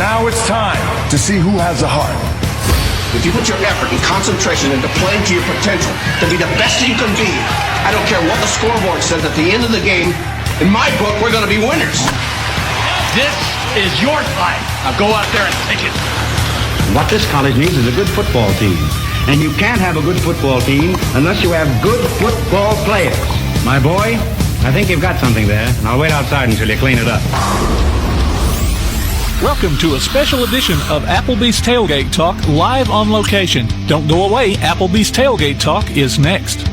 Now it's time to see who has a heart. If you put your effort and concentration into playing to your potential, to be the best you can be, I don't care what the scoreboard says at the end of the game, in my book, we're going to be winners. This is your fight. Now go out there and take it. What this college needs is a good football team. And you can't have a good football team unless you have good football players. My boy, I think you've got something there, and I'll wait outside until you clean it up. Welcome to a special edition of Applebee's Tailgate Talk, live on location. Don't go away, Applebee's Tailgate Talk is next.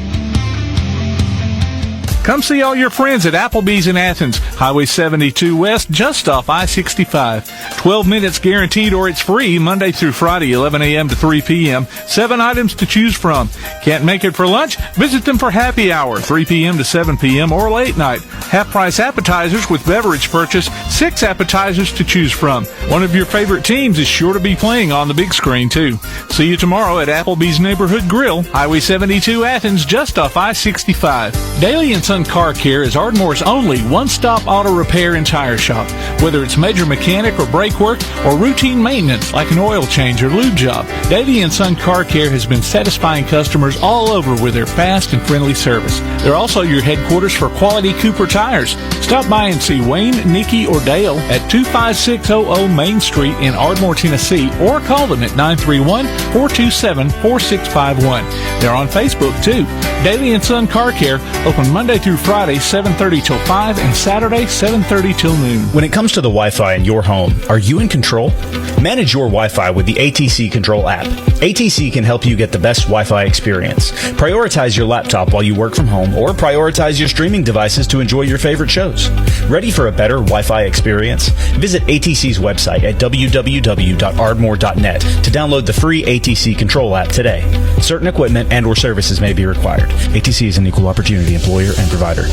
Come see all your friends at Applebee's in Athens, Highway 72 West, just off I-65. 12 minutes guaranteed or it's free, Monday through Friday, 11 a.m. to 3 p.m. 7 items to choose from. Can't make it for lunch? Visit them for happy hour, 3 p.m. to 7 p.m. or late night. Half-price appetizers with beverage purchase, 6 appetizers to choose from. One of your favorite teams is sure to be playing on the big screen, too. See you tomorrow at Applebee's Neighborhood Grill, Highway 72 Athens, just off I-65. Daily and Son Car Care is Ardmore's only one-stop auto repair and tire shop. Whether it's major mechanic or brake work or routine maintenance like an oil change or lube job, Daly & Son Car Care has been satisfying customers all over with their fast and friendly service. They're also your headquarters for quality Cooper tires. Stop by and see Wayne, Nikki, or Dale at 25600 Main Street in Ardmore, Tennessee, or call them at 931-427-4651. They're on Facebook, too. Daly & Son Car Care, open Monday through Friday, 7:30 till 5, and Saturday, 7:30 till noon. When it comes to the Wi-Fi in your home, are you in control? Manage your Wi-Fi with the ATC Control app. ATC can help you get the best Wi-Fi experience. Prioritize your laptop while you work from home, or prioritize your streaming devices to enjoy your favorite shows. Ready for a better Wi-Fi experience? Visit ATC's website at www.ardmore.net to download the free ATC Control app today. Certain equipment and/or services may be required. ATC is an equal opportunity employer and provider.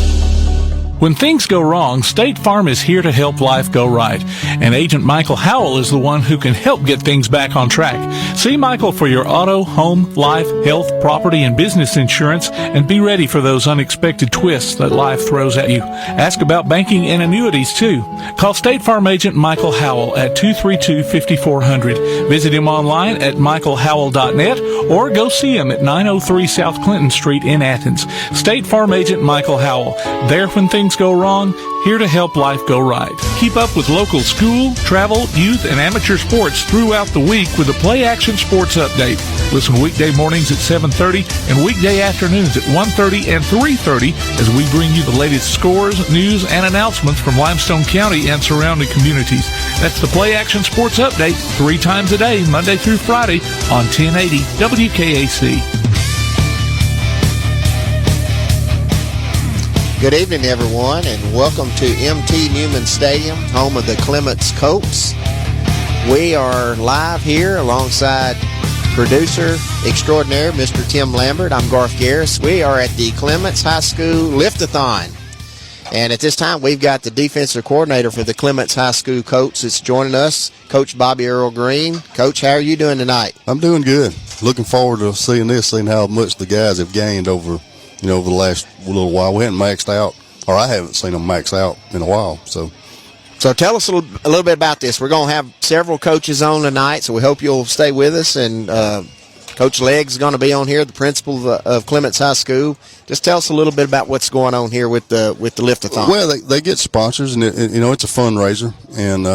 When things go wrong, State Farm is here to help life go right. And Agent Michael Howell is the one who can help get things back on track. See Michael for your auto, home, life, health, property, and business insurance, and be ready for those unexpected twists that life throws at you. Ask about banking and annuities, too. Call State Farm Agent Michael Howell at 232-5400. Visit him online at michaelhowell.net or go see him at 903 South Clinton Street in Athens. State Farm Agent Michael Howell. There when things go wrong, here to help life go right. Keep up with local school, travel, youth, and amateur sports throughout the week with a Play Action Sports Update. Listen weekday mornings at 7:30 and weekday afternoons at 1:30 and 3:30 as we bring you the latest scores, news, and announcements from Limestone County and surrounding communities. That's the Play Action Sports Update 3 times a day, Monday through Friday on 1080 WKAC. Good evening, everyone, and welcome to M.T. Newman Stadium, home of the Clements Colts. We are live here alongside producer extraordinaire, Mr. Tim Lambert. I'm Garth Garris. We are at the Clements High School Lift-a-thon. And at this time, we've got the defensive coordinator for the Clements High School Colts that's joining us, Coach Bobby Earl Greene. Coach, how are you doing tonight? I'm doing good. Looking forward to seeing how much the guys have gained over the last little while. We hadn't maxed out, or I haven't seen them max out in a while. So tell us a little bit about this. We're going to have several coaches on tonight, so we hope you'll stay with us. And Coach Legg's going to be on here, the principal of Clements High School. Just tell us a little bit about what's going on here with the Lift-a-thon. Well, they get sponsors, and it's a fundraiser, and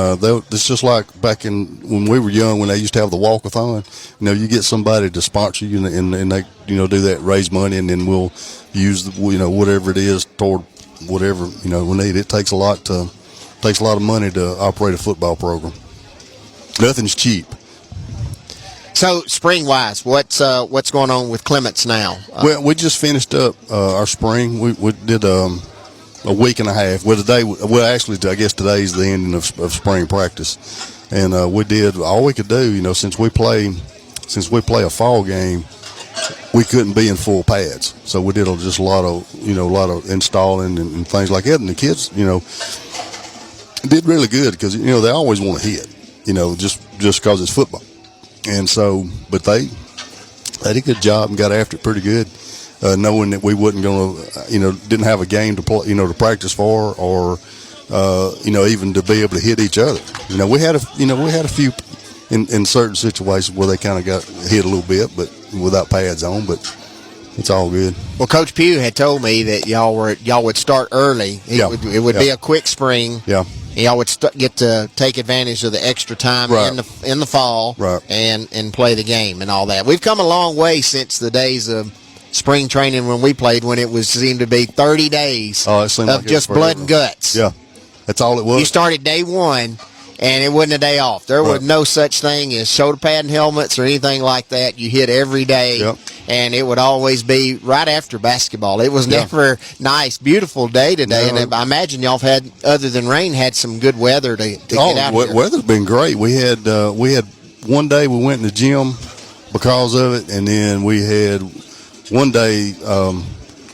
it's just like back when we were young, when they used to have the walk-a-thon. You get somebody to sponsor you, and they do that, raise money, and then we'll use whatever it is toward whatever we need. It takes a lot of money to operate a football program. Nothing's cheap. So, spring-wise, what's going on with Clements now? Well, we just finished up our spring. We did a week and a half. Actually, I guess today's the ending of spring practice, and we did all we could do. Since we play a fall game, we couldn't be in full pads, so we did just a lot of installing and things like that. And the kids, did really good because they always want to hit, just because it's football. And so, but they did a good job and got after it pretty good, knowing that we wasn't going to, didn't have a game to play, to practice for, or, even to be able to hit each other. You know, we had a few in certain situations where they kind of got hit a little bit, but without pads on. But it's all good. Well, Coach Pugh had told me that y'all would start early. It would be a quick spring. Yeah. Y'all would get to take advantage of the extra time in the fall, and play the game and all that. We've come a long way since the days of spring training when we played, when it seemed to be 30 days of like just blood and guts. Yeah, that's all it was. You started day one, and it wasn't a day off. There was no such thing as shoulder pad and helmets or anything like that. You hit every day, and it would always be right after basketball. It was never nice, beautiful day today, and I imagine y'all have had, other than rain, had some good weather to get out here. Weather's been great. We had one day we went in the gym because of it, and then we had one day,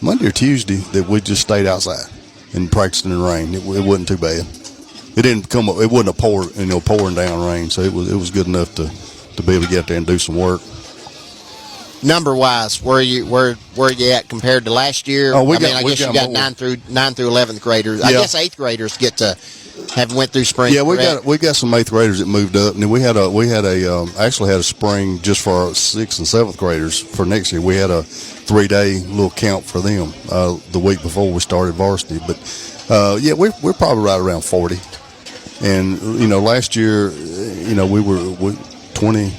Monday or Tuesday, that we just stayed outside and practiced in the rain. It wasn't too bad. It didn't come up. It wasn't pouring down rain, so it was good enough to be able to get out there and do some work. Number wise, where you at compared to last year? I guess you got 9 through 11th graders. I guess 8th graders get to have went through spring. Yeah, we got some 8th graders that moved up, and then we actually had a spring just for our 6th and 7th graders for next year. We had a 3-day little camp for them the week before we started varsity. But we're probably right around 40. And last year, we were 20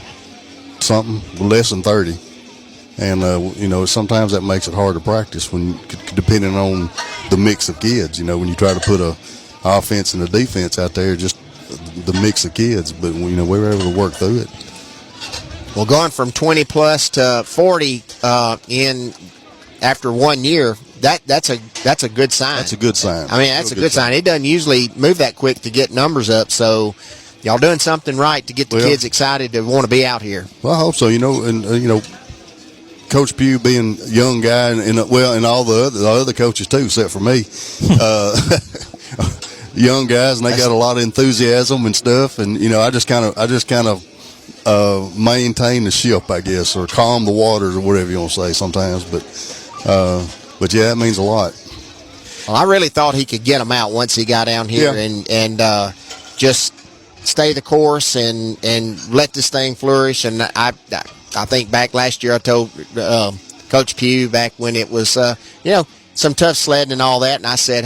something, less than 30. And sometimes that makes it hard to practice depending on the mix of kids. When you try to put a offense and a defense out there, just the mix of kids. But we were able to work through it. Well, going from 20 plus to 40 in after 1 year, that's a good sign. That's a good sign. I mean, that's a good sign. It doesn't usually move that quick to get numbers up. So y'all doing something right to get the kids excited to want to be out here. Well, I hope so. Coach Pugh being a young guy, and all the other coaches too, except for me, young guys, and they got a lot of enthusiasm and stuff. And I just kind of maintain the ship, I guess, or calm the waters, or whatever you want to say sometimes. But yeah, it means a lot. Well, I really thought he could get them out once he got down here and just stay the course and let this thing flourish. And I think back last year I told Coach Pugh back when it was, some tough sledding and all that, and I said,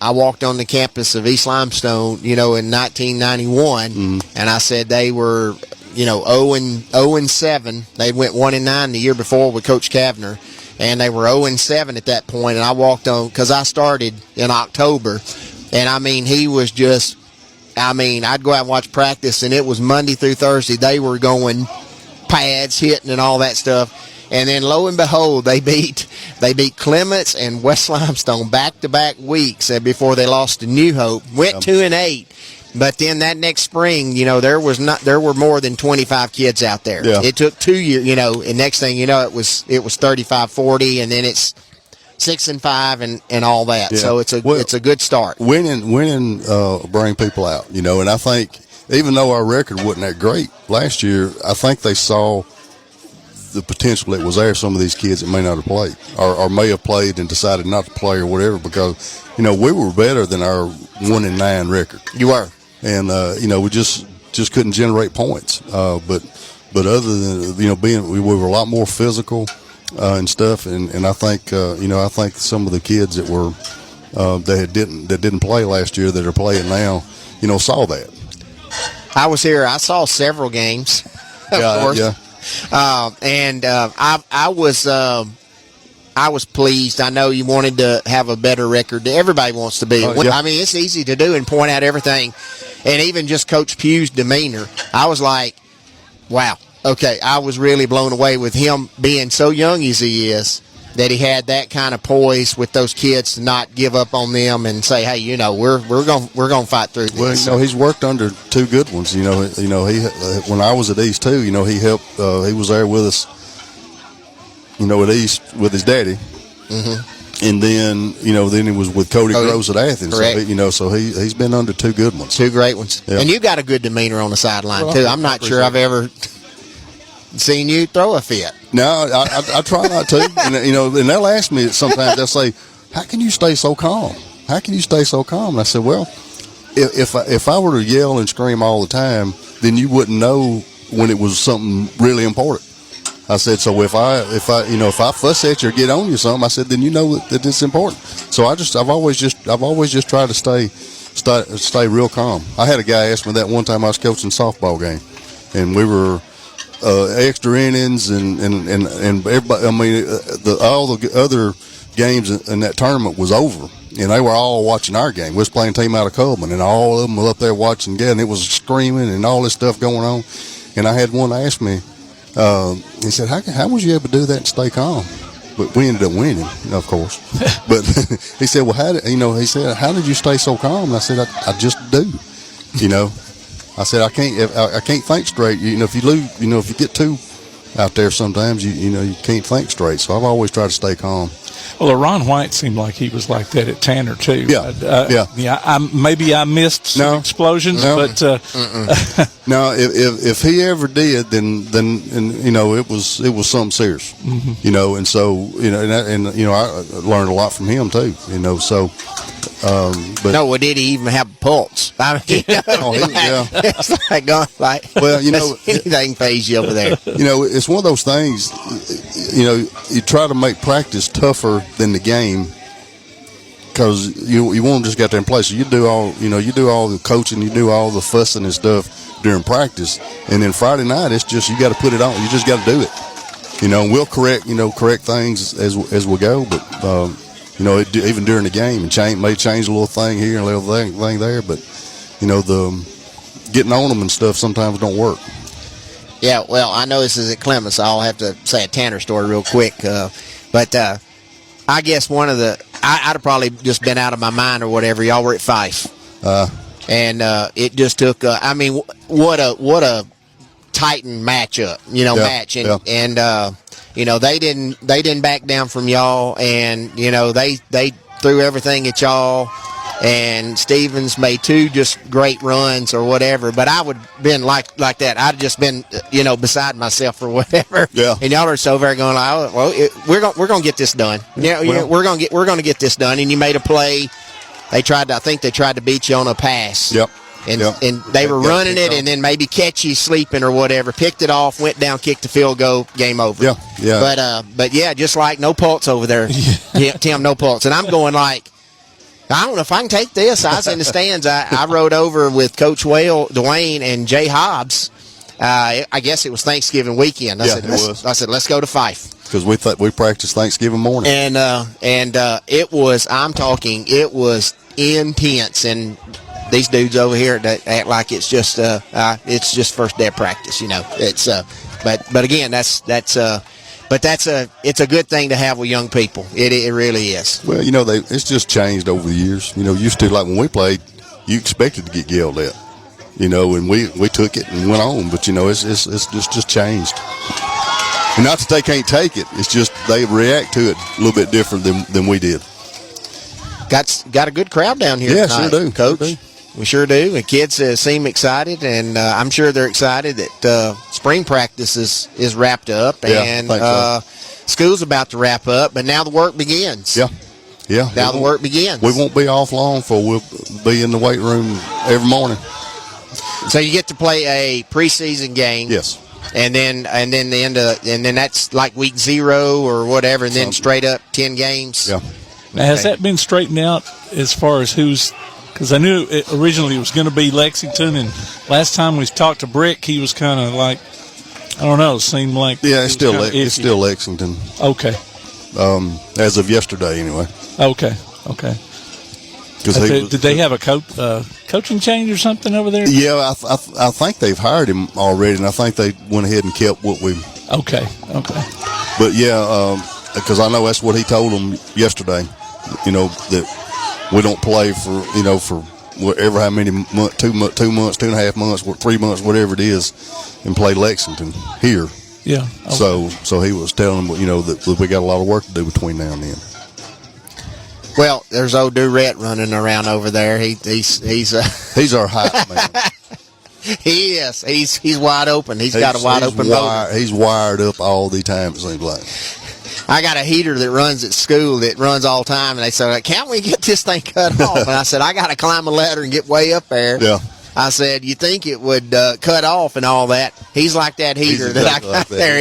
I walked on the campus of East Limestone, in 1991, and I said they were, 0-7. They went 1-9 the year before with Coach Kavner, and they were 0-7 at that point, and I walked on, because I started in October, and he was just, I'd go out and watch practice, and it was Monday through Thursday. They were going pads, hitting, and all that stuff. And then, lo and behold, they beat Clements and West Limestone back-to-back weeks before they lost to New Hope. Went 2-8, but then that next spring, there were more than 25 kids out there. Yeah. It took 2 years, and next thing you know, it was 35-40, and then it's 6-5 and all that. Yeah. So it's a good start. Winning bring people out, and I think even though our record wasn't that great last year, I think they saw the potential that was there. Some of these kids that may not have played or may have played and decided not to play or whatever, because we were better than our 1-9 record. You were, and we just couldn't generate points. But other than we were a lot more physical and stuff, and I think I think some of the kids that were that didn't play last year that are playing now, saw that. I was here. I saw several games, of course. Yeah. I was pleased. I know you wanted to have a better record. Everybody wants to be. It's easy to do and point out everything, and even just Coach Pugh's demeanor. I was like, wow. Okay, I was really blown away with him being so young as he is, that he had that kind of poise with those kids to not give up on them and say, hey, we're going to fight through this. Well, he's worked under two good ones. He when I was at East too, he helped. He was there with us, at East with his daddy. Mm-hmm. And then he was with Cody Gross at Athens. Correct. So he's been under two good ones, two great ones. Yeah. And you got a good demeanor on the sideline too. I'm not sure I've ever seen you throw a fit. No, I try not to. And they'll ask me sometimes. They'll say, "How can you stay so calm? How can you stay so calm?" And I said, "Well, if I were to yell and scream all the time, then you wouldn't know when it was something really important. I said, so if I fuss at you or get on you or something, I said, then you know that it's important. So I've always just tried to stay real calm. I had a guy ask me that one time I was coaching a softball game, and we were extra innings and everybody. I mean, all the other games in that tournament was over, and they were all watching our game. We was playing a team out of Coleman, and all of them were up there watching again, and it was screaming and all this stuff going on. And I had one ask me, he said, how was you able to do that and stay calm? But we ended up winning, of course. But he said, well, how did you stay so calm? And I said, I just do, I said, I can't think straight. If you lose, if you get too out there sometimes, you can't think straight. So I've always tried to stay calm. Well, Ron White seemed like he was like that at Tanner too. Yeah. Maybe I missed some explosions, but no. If he ever did, then it was something serious. Mm-hmm. And so I learned a lot from him too. So. But no, did he even have a pulse? I mean, it's like going anything phase you over there. It's one of those things. You try to make practice tougher than the game because you won't just get there and play. So you do all the coaching, you do all the fussing and stuff during practice, and then Friday night it's just you got to put it on. You just got to do it. And we'll correct things as we go, but. Even during the game, and may change a little thing here and a little thing there, but the getting on them and stuff sometimes don't work. Yeah, well, I know this is at Clements. So I'll have to say a Tanner story real quick, but I guess one of I'd have probably just been out of my mind or whatever. Y'all were at Fife, and it just took. What a Titan matchup, match, and. They didn't back down from y'all, and they threw everything at y'all. And Stevens made 2 just great runs or whatever. But I would have been like that. I'd have just been beside myself or whatever. Yeah. And y'all are so very going like, oh, well, we're gonna get this done. We're gonna get this done. And you made a play. I think they tried to beat you on a pass. Yep. And they were running it, and then maybe catch you sleeping or whatever. Picked it off, went down, kicked the field goal, game over. Yeah. But yeah, just like no pulse over there, Tim, no pulse. And I'm going like, I don't know if I can take this. I was in the stands. I rode over with Coach Dwayne and Jay Hobbs. I guess it was Thanksgiving weekend. I said, let's go to Fife. Because we practiced Thanksgiving morning. And it was, I'm talking, it was intense. And these dudes over here that act like it's just first day of practice, It's but again it's a good thing to have with young people. It really is. Well, it's just changed over the years. Used to, like when we played, you expected to get yelled at, and we took it and went on. But it's just changed. And not that they can't take it, it's just they react to it a little bit different than we did. Got a good crowd down here. Yeah, tonight, sure do, Coach. We sure do. The kids seem excited, and I'm sure they're excited that spring practice is wrapped up, and school's about to wrap up, but now the work begins. Yeah. Now the work begins. We won't be off long, for we'll be in the weight room every morning. So you get to play a preseason game. Yes. And then the end of, and then that's like week 0 or whatever, and then straight up 10 games. Yeah. Now, has that been straightened out as far as who's? Because I knew originally it was going to be Lexington, and last time we talked to Brick, he was kind of like, I don't know, it seemed like it's still Lexington. Okay. As of yesterday, anyway. Okay. Did they have a coaching change or something over there? Yeah, I think they've hired him already, and I think they went ahead and kept what we. Okay. But yeah, because I know that's what he told them yesterday. That we don't play for whatever, how many months, 2 months, 2.5 months, 3 months, whatever it is, and play Lexington here. Yeah. Okay. So he was telling them, that we got a lot of work to do between now and then. Well, there's old Durrett running around over there. He's our hype man. He is. He's wide open. He's got a wide open motor. He's wired up all the time, it seems like. I got a heater that runs at school that runs all the time, and they said, can't we get this thing cut off? And I said, I got to climb a ladder and get way up there. Yeah. I said, you think it would cut off and all that? He's like that heater that I got there.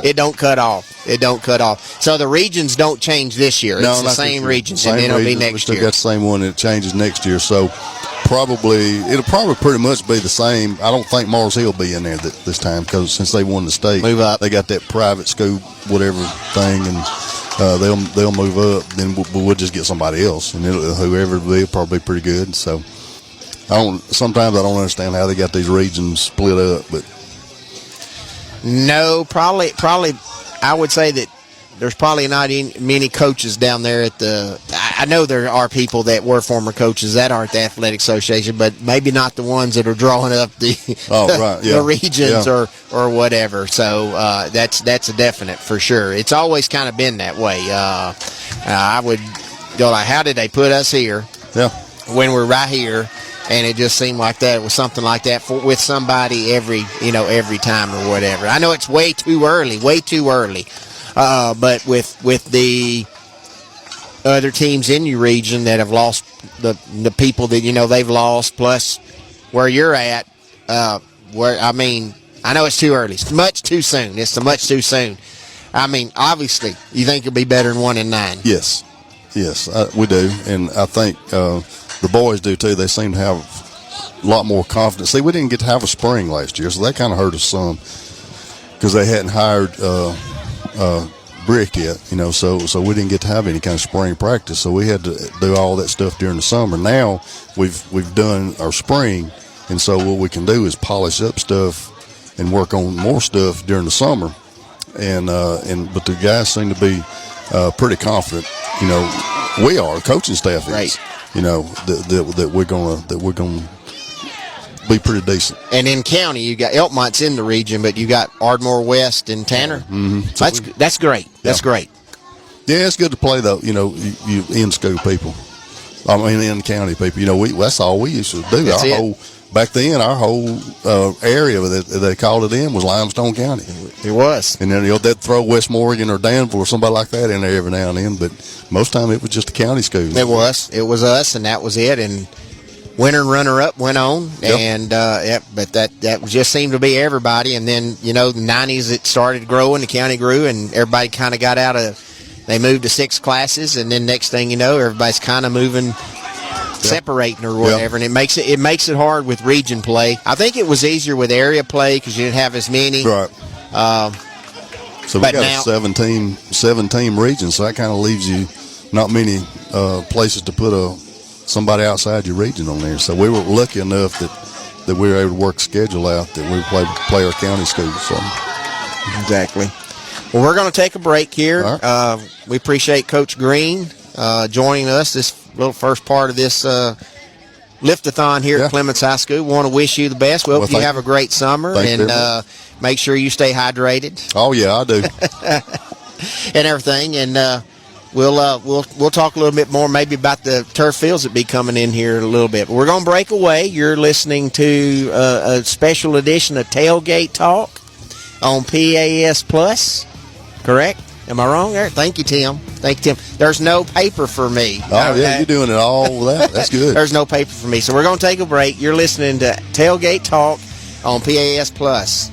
It don't cut off. It don't cut off. So the regions don't change this year. It's the same regions, and then it'll be next year. We still got the same one that changes next year. So it'll probably pretty much be the same. I don't think Mars Hill will be in there this time because since they won the state, move up. They got that private school whatever thing, and they'll move up. Then we'll just get somebody else, and whoever it'll be will probably be pretty good. So. Sometimes I don't understand how they got these regions split up, but no, probably I would say that there's probably not many coaches down there at the. I know there are people that were former coaches that are at the Athletic Association, but maybe not the ones that are drawing up the the regions or whatever. So that's a definite for sure. It's always kind of been that way. I would go like, how did they put us here? Yeah, when we're right here. And it just seemed like that. It was something like that with somebody every time or whatever. I know it's way too early. But with the other teams in your region that have lost the people that they've lost, plus where you're at, I know it's too early. It's much too soon. Much too soon. I mean, obviously, you think it'll be better than 1-9. Yes, we do, and I think. The boys do, too. They seem to have a lot more confidence. See, we didn't get to have a spring last year, so that kind of hurt us some because they hadn't hired Brick yet, so we didn't get to have any kind of spring practice. So we had to do all that stuff during the summer. Now we've done our spring, and so what we can do is polish up stuff and work on more stuff during the summer. But the guys seem to be pretty confident. We are, the coaching staff is. Right. That we're gonna be pretty decent. And in county, you got Elkmont's in the region, but you got Ardmore West and Tanner. Mm-hmm. So that's great. That's great. Yeah, it's good to play though. You in school people. I mean, in county people. That's all we used to do. Back then, our whole area that they called it in was Limestone County. It was. And then they'd throw West Morgan or Danville or somebody like that in there every now and then. But most time it was just a county school. It was. It was us, and that was it. And winner and runner-up went on. Yep. And but that just seemed to be everybody. And then, the 90s it started growing, the county grew, and everybody kind of got out of – they moved to 6 classes, and then next thing you know, everybody's kind of moving – separating or whatever, and it makes it hard with region play. I think it was easier with area play because you didn't have as many. Right. So we got a 7-team region, so that kind of leaves you not many places to put somebody outside your region on there. So we were lucky enough that we were able to work the schedule out that we play our county schools. So. Exactly. Well, we're going to take a break here. Right. We appreciate Coach Greene joining us this little first part of this Lift-a-thon here at Clements High School. We want to wish you the best. We hope you have a great summer, and make sure you stay hydrated. Oh yeah, I do. And everything, and we'll talk a little bit more maybe about the turf fields that be coming in here a little bit. But we're going to break away. You're listening to a special edition of Tailgate Talk on PAS Plus, correct? Am I wrong there? Thank you, Tim. There's no paper for me. Oh, yeah, you're doing it all that. That's good. There's no paper for me. So we're going to take a break. You're listening to Tailgate Talk on PAS Plus.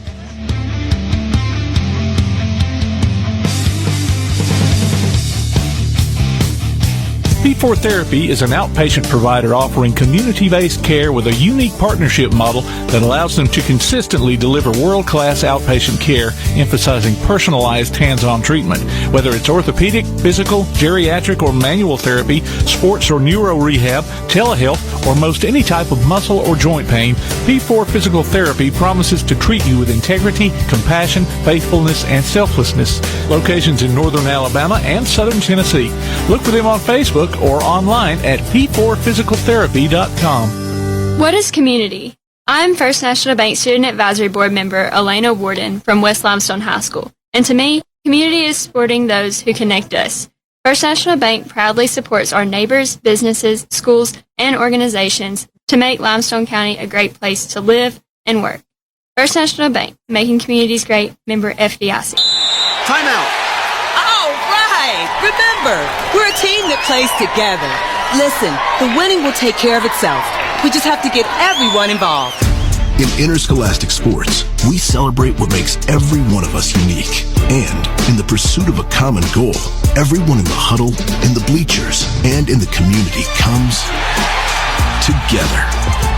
P4 Therapy is an outpatient provider offering community-based care with a unique partnership model that allows them to consistently deliver world-class outpatient care, emphasizing personalized hands-on treatment. Whether it's orthopedic, physical, geriatric, or manual therapy, sports or neuro rehab, telehealth, or most any type of muscle or joint pain, P4 Physical Therapy promises to treat you with integrity, compassion, faithfulness, and selflessness. Locations in northern Alabama and southern Tennessee. Look for them on Facebook or online at p4physicaltherapy.com. What is community? I'm First National Bank Student Advisory Board member Elena Warden from West Limestone High School. And to me, community is supporting those who connect us. First National Bank proudly supports our neighbors, businesses, schools, and organizations to make Limestone County a great place to live and work. First National Bank, making communities great, member FDIC. Timeout. All right. Remember, we're a team that plays together. Listen, the winning will take care of itself. We just have to get everyone involved. In interscholastic sports, we celebrate what makes every one of us unique. And in the pursuit of a common goal, everyone in the huddle, in the bleachers, and in the community comes together.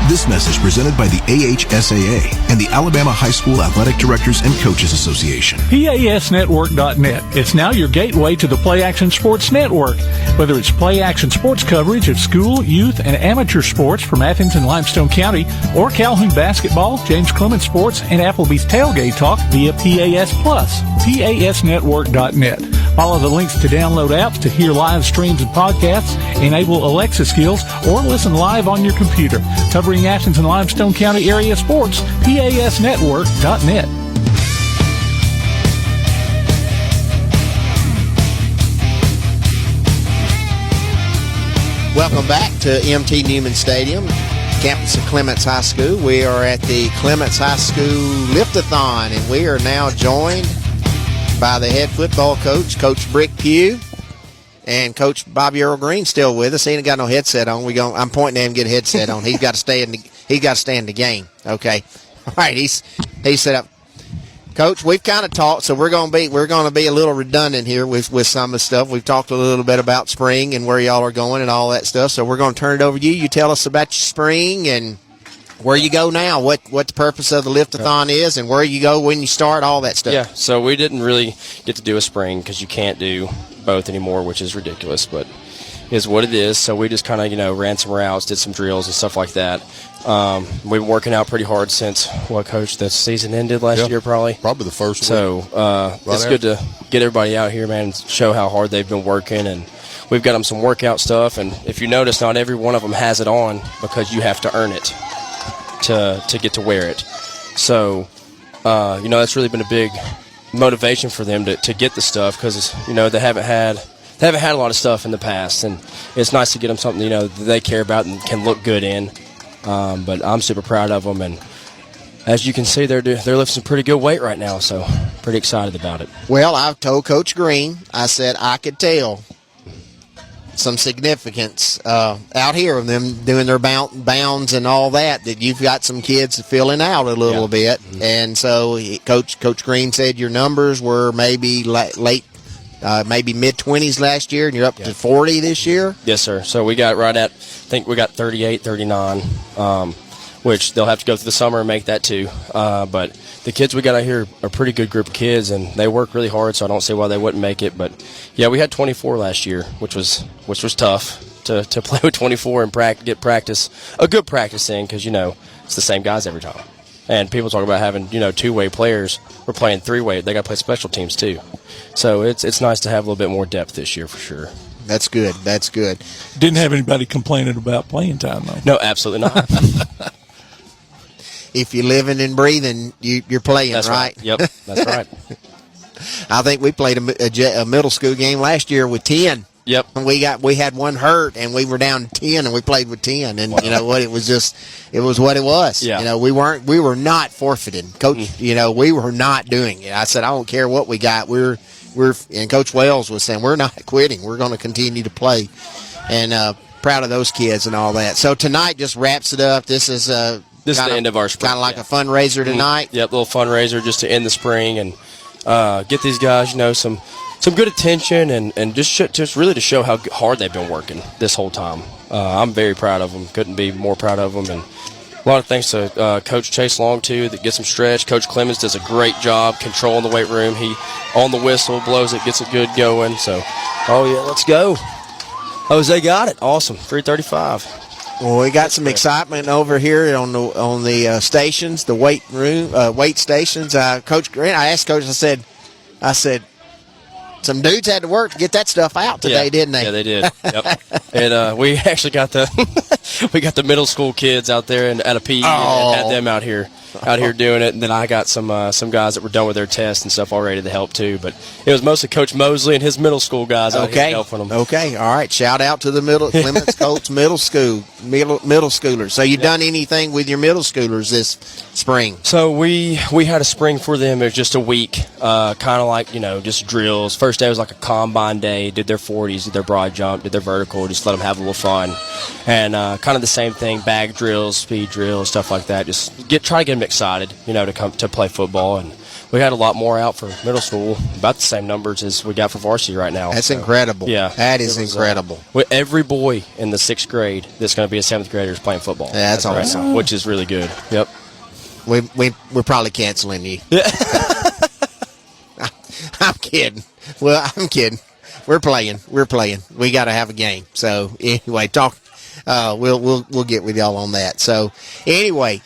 This message presented by the AHSAA and the Alabama High School Athletic Directors and Coaches Association. PASnetwork.net. It's now your gateway to the Play Action Sports Network. Whether it's Play Action Sports coverage of school, youth, and amateur sports from Athens and Limestone County, or Calhoun basketball, James Clements sports, and Applebee's Tailgate talk via PAS Plus. PASnetwork.net. Follow the links to download apps to hear live streams and podcasts, enable Alexa skills, or listen live on your computer. Covering Athens and Limestone County area sports, PASnetwork.net. Welcome back to MT Newman Stadium, campus of Clements High School. We are at the Clements High School Lift-a-thon, and we are now joined by the head football coach, Coach Brick Pugh, and Coach Bobby Earl Greene still with us. He ain't got no headset on. I'm pointing at him to get a headset on. He's got to stay in the game. Okay. All right. He's set up. Coach, we've kind of talked, so we're going to be a little redundant here with some of the stuff. We've talked a little bit about spring and where y'all are going and all that stuff. So we're going to turn it over to you. You tell us about your spring and where you go now, what the purpose of the Lift-a-thon is, and where you go when you start, all that stuff. Yeah, so we didn't really get to do a spring because you can't do both anymore, which is ridiculous, but is what it is. So we just kind of, ran some routes, did some drills and stuff like that. We've been working out pretty hard since, Coach, the season ended last year probably? Probably the first So it's good to get everybody out here, man, and show how hard they've been working. And we've got them some workout stuff. And if you notice, not every one of them has it on because you have to earn it to get to wear it. So, that's really been a big motivation for them to get the stuff because, they haven't had a lot of stuff in the past. And it's nice to get them something, that they care about and can look good in. But I'm super proud of them, and as you can see, they're lifting some pretty good weight right now, so pretty excited about it. Well, I've told Coach Greene, I said I could tell some significance out here of them doing their bounds and all that you've got some kids filling out a little bit. Mm-hmm. And so Coach Greene said your numbers were maybe late, maybe mid-20s last year, and you're up to 40 this year? Yes, sir. So we got I think we got 38, 39, which they'll have to go through the summer and make that too. But the kids we got out here are a pretty good group of kids, and they work really hard, so I don't see why they wouldn't make it. But, yeah, we had 24 last year, which was tough to play with 24 and get a good practice in because, it's the same guys every time. And people talk about having, two-way players. We're playing three-way. They got to play special teams too. So it's nice to have a little bit more depth this year for sure. That's good. That's good. Didn't have anybody complaining about playing time, though. No, absolutely not. If you're living and breathing, you're playing, that's right? Yep, that's right. I think we played a middle school game last year with 10. Yep. And we had one hurt, and we were down to 10, and we played with 10. And you know what? It was what it was. Yeah. We were not forfeiting, Coach. We were not doing it. I said, I don't care what we got. And Coach Wells was saying, we're not quitting. We're going to continue to play. And proud of those kids and all that. So tonight just wraps it up. This is the end of our spring. Kind of like a fundraiser tonight. Yep, little fundraiser just to end the spring and get these guys, some good attention and just really to show how hard they've been working this whole time. I'm very proud of them. Couldn't be more proud of them. And a lot of thanks to Coach Chase Long, too, that gets them stretched. Coach Clements does a great job controlling the weight room. He, on the whistle, blows it, gets it good going. So, let's go. Jose got it. Awesome. 335. Well, we got some excitement over here on the stations, the weight stations. Coach Green, I asked Coach, I said, some dudes had to work to get that stuff out today, didn't they? Yeah, they did. Yep. And we actually got the middle school kids out there and at a PE and had them out here doing it. And then I got some guys that were done with their tests and stuff already to help too. But it was mostly Coach Mosley and his middle school guys out here helping them. Okay, all right. Shout out to the Clements Colts middle schoolers. So you done anything with your middle schoolers this spring? So we had a spring for them. It was just a week, kind of like just drills. first day was like a combine day. Did their 40s, did their broad jump, did their vertical. Just let them have a little fun, and kind of the same thing: bag drills, speed drills, stuff like that. Just try to get them excited, to come to play football. And we had a lot more out for middle school, about the same numbers as we got for varsity right now. That's incredible. Yeah, that is incredible. With every boy in the 6th grade that's going to be a 7th grader is playing football. Yeah, that's awesome. Right now, which is really good. Yep. We're probably canceling you. I'm kidding. Well, I'm kidding. We're playing. We got to have a game. So anyway, we'll get with y'all on that. So anyway,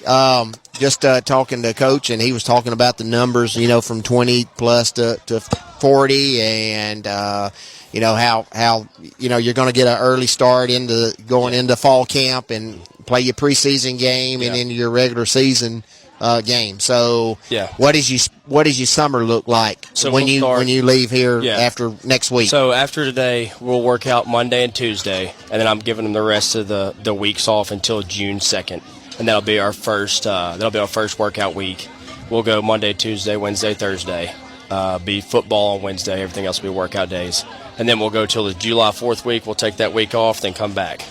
just talking to Coach, and he was talking about the numbers, from 20 plus to 40, and how you're going to get an early start into fall camp and play your preseason game and into your regular season game. So what does your summer look like when you leave here after next week? So after today, we'll work out Monday and Tuesday, and then I'm giving them the rest of the weeks off until June 2nd, and that'll be our first workout week. We'll go Monday, Tuesday, Wednesday, Thursday. Be football on Wednesday. Everything else will be workout days, and then we'll go till the July 4th week. We'll take that week off, then come back,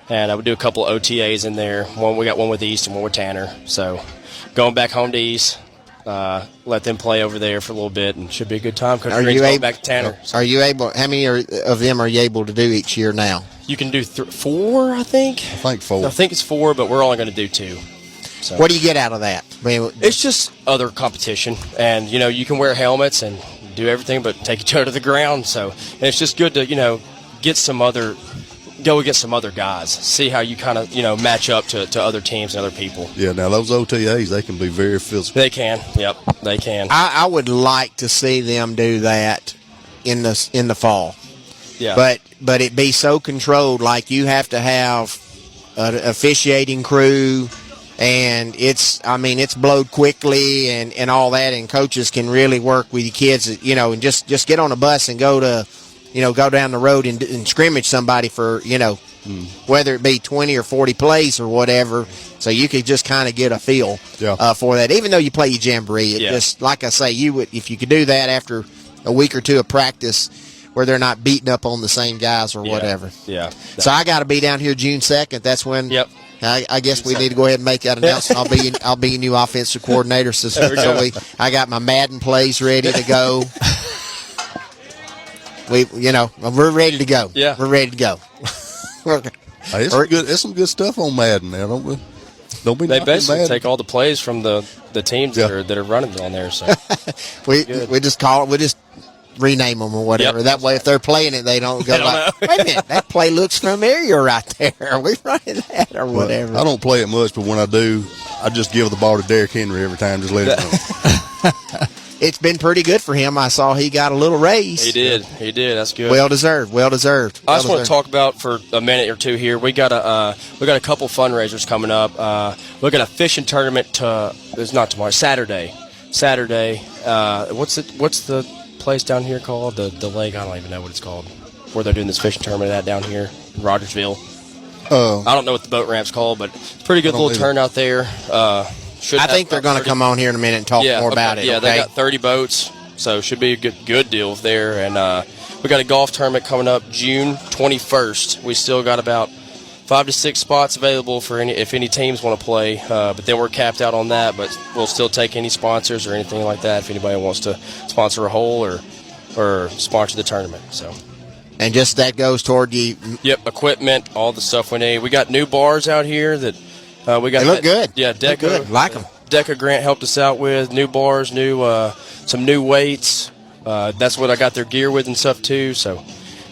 and I would do a couple OTAs in there. We got one with East and one with Tanner. So going back home to East, let them play over there for a little bit, and should be a good time. Coach Green's going back to Tanner. Are you able? How many of them are you able to do each year now? You can do 4, I think. I think 4. I think it's 4, but we're only going to do 2. So. What do you get out of that? It's just other competition, and you can wear helmets and do everything, but take each other to the ground. So it's just good to get some other guys, see how you kind of match up to other teams and other people. Yeah, now those OTAs, they can be very physical. They can, yep, they can. I would like to see them do that in the fall. Yeah, but it be so controlled, like you have to have an officiating crew. And it's blowed quickly and all that, and coaches can really work with your kids, and just get on a bus and go down the road and scrimmage somebody for, whether it be 20 or 40 plays or whatever, so you could just kind of get a feel for that. Even though you play your jamboree, just like I say, if you could do that after a week or two of practice, where they're not beating up on the same guys or whatever. Yeah. So I got to be down here June 2nd. That's when. Yep. I guess we need to go ahead and make that announcement. I'll be your new offensive coordinator. So I got my Madden plays ready to go. We're ready to go. Yeah, we're ready to go. Hey, it's some good stuff on Madden now, don't we? They basically take all the plays from the teams that are running on there. So we just call it. We just rename them or whatever. That way, if they're playing it, they don't go wait a minute, that play looks familiar right there. Are we running that or whatever? I don't play it much, but when I do, I just give the ball to Derrick Henry every time. Just let it go. It's been pretty good for him. I saw he got a little raise. He did. That's good. Well deserved. I just want to talk about for a minute or two here. We got a couple fundraisers coming up. We got a fishing tournament. It's not tomorrow. Saturday. What's the place down here called? The lake. I don't even know what it's called. Where they're doing this fishing tournament at down here, in Rogersville. I don't know what the boat ramp's called, but it's a pretty good little turnout there. I think they're going to come on here in a minute and talk more about it. Yeah, they got 30 boats, so it should be a good deal there. And we got a golf tournament coming up June 21st. We still got about 5 to 6 spots available for if any teams want to play. But then we're capped out on that. But we'll still take any sponsors or anything like that if anybody wants to sponsor a hole or sponsor the tournament. So. And just that goes toward the equipment, all the stuff we need. We got new bars out here that. We got they look good. Yeah, Deca. Good. Like them. Deca Grant helped us out with new bars, some new weights. That's what I got their gear with and stuff too. So,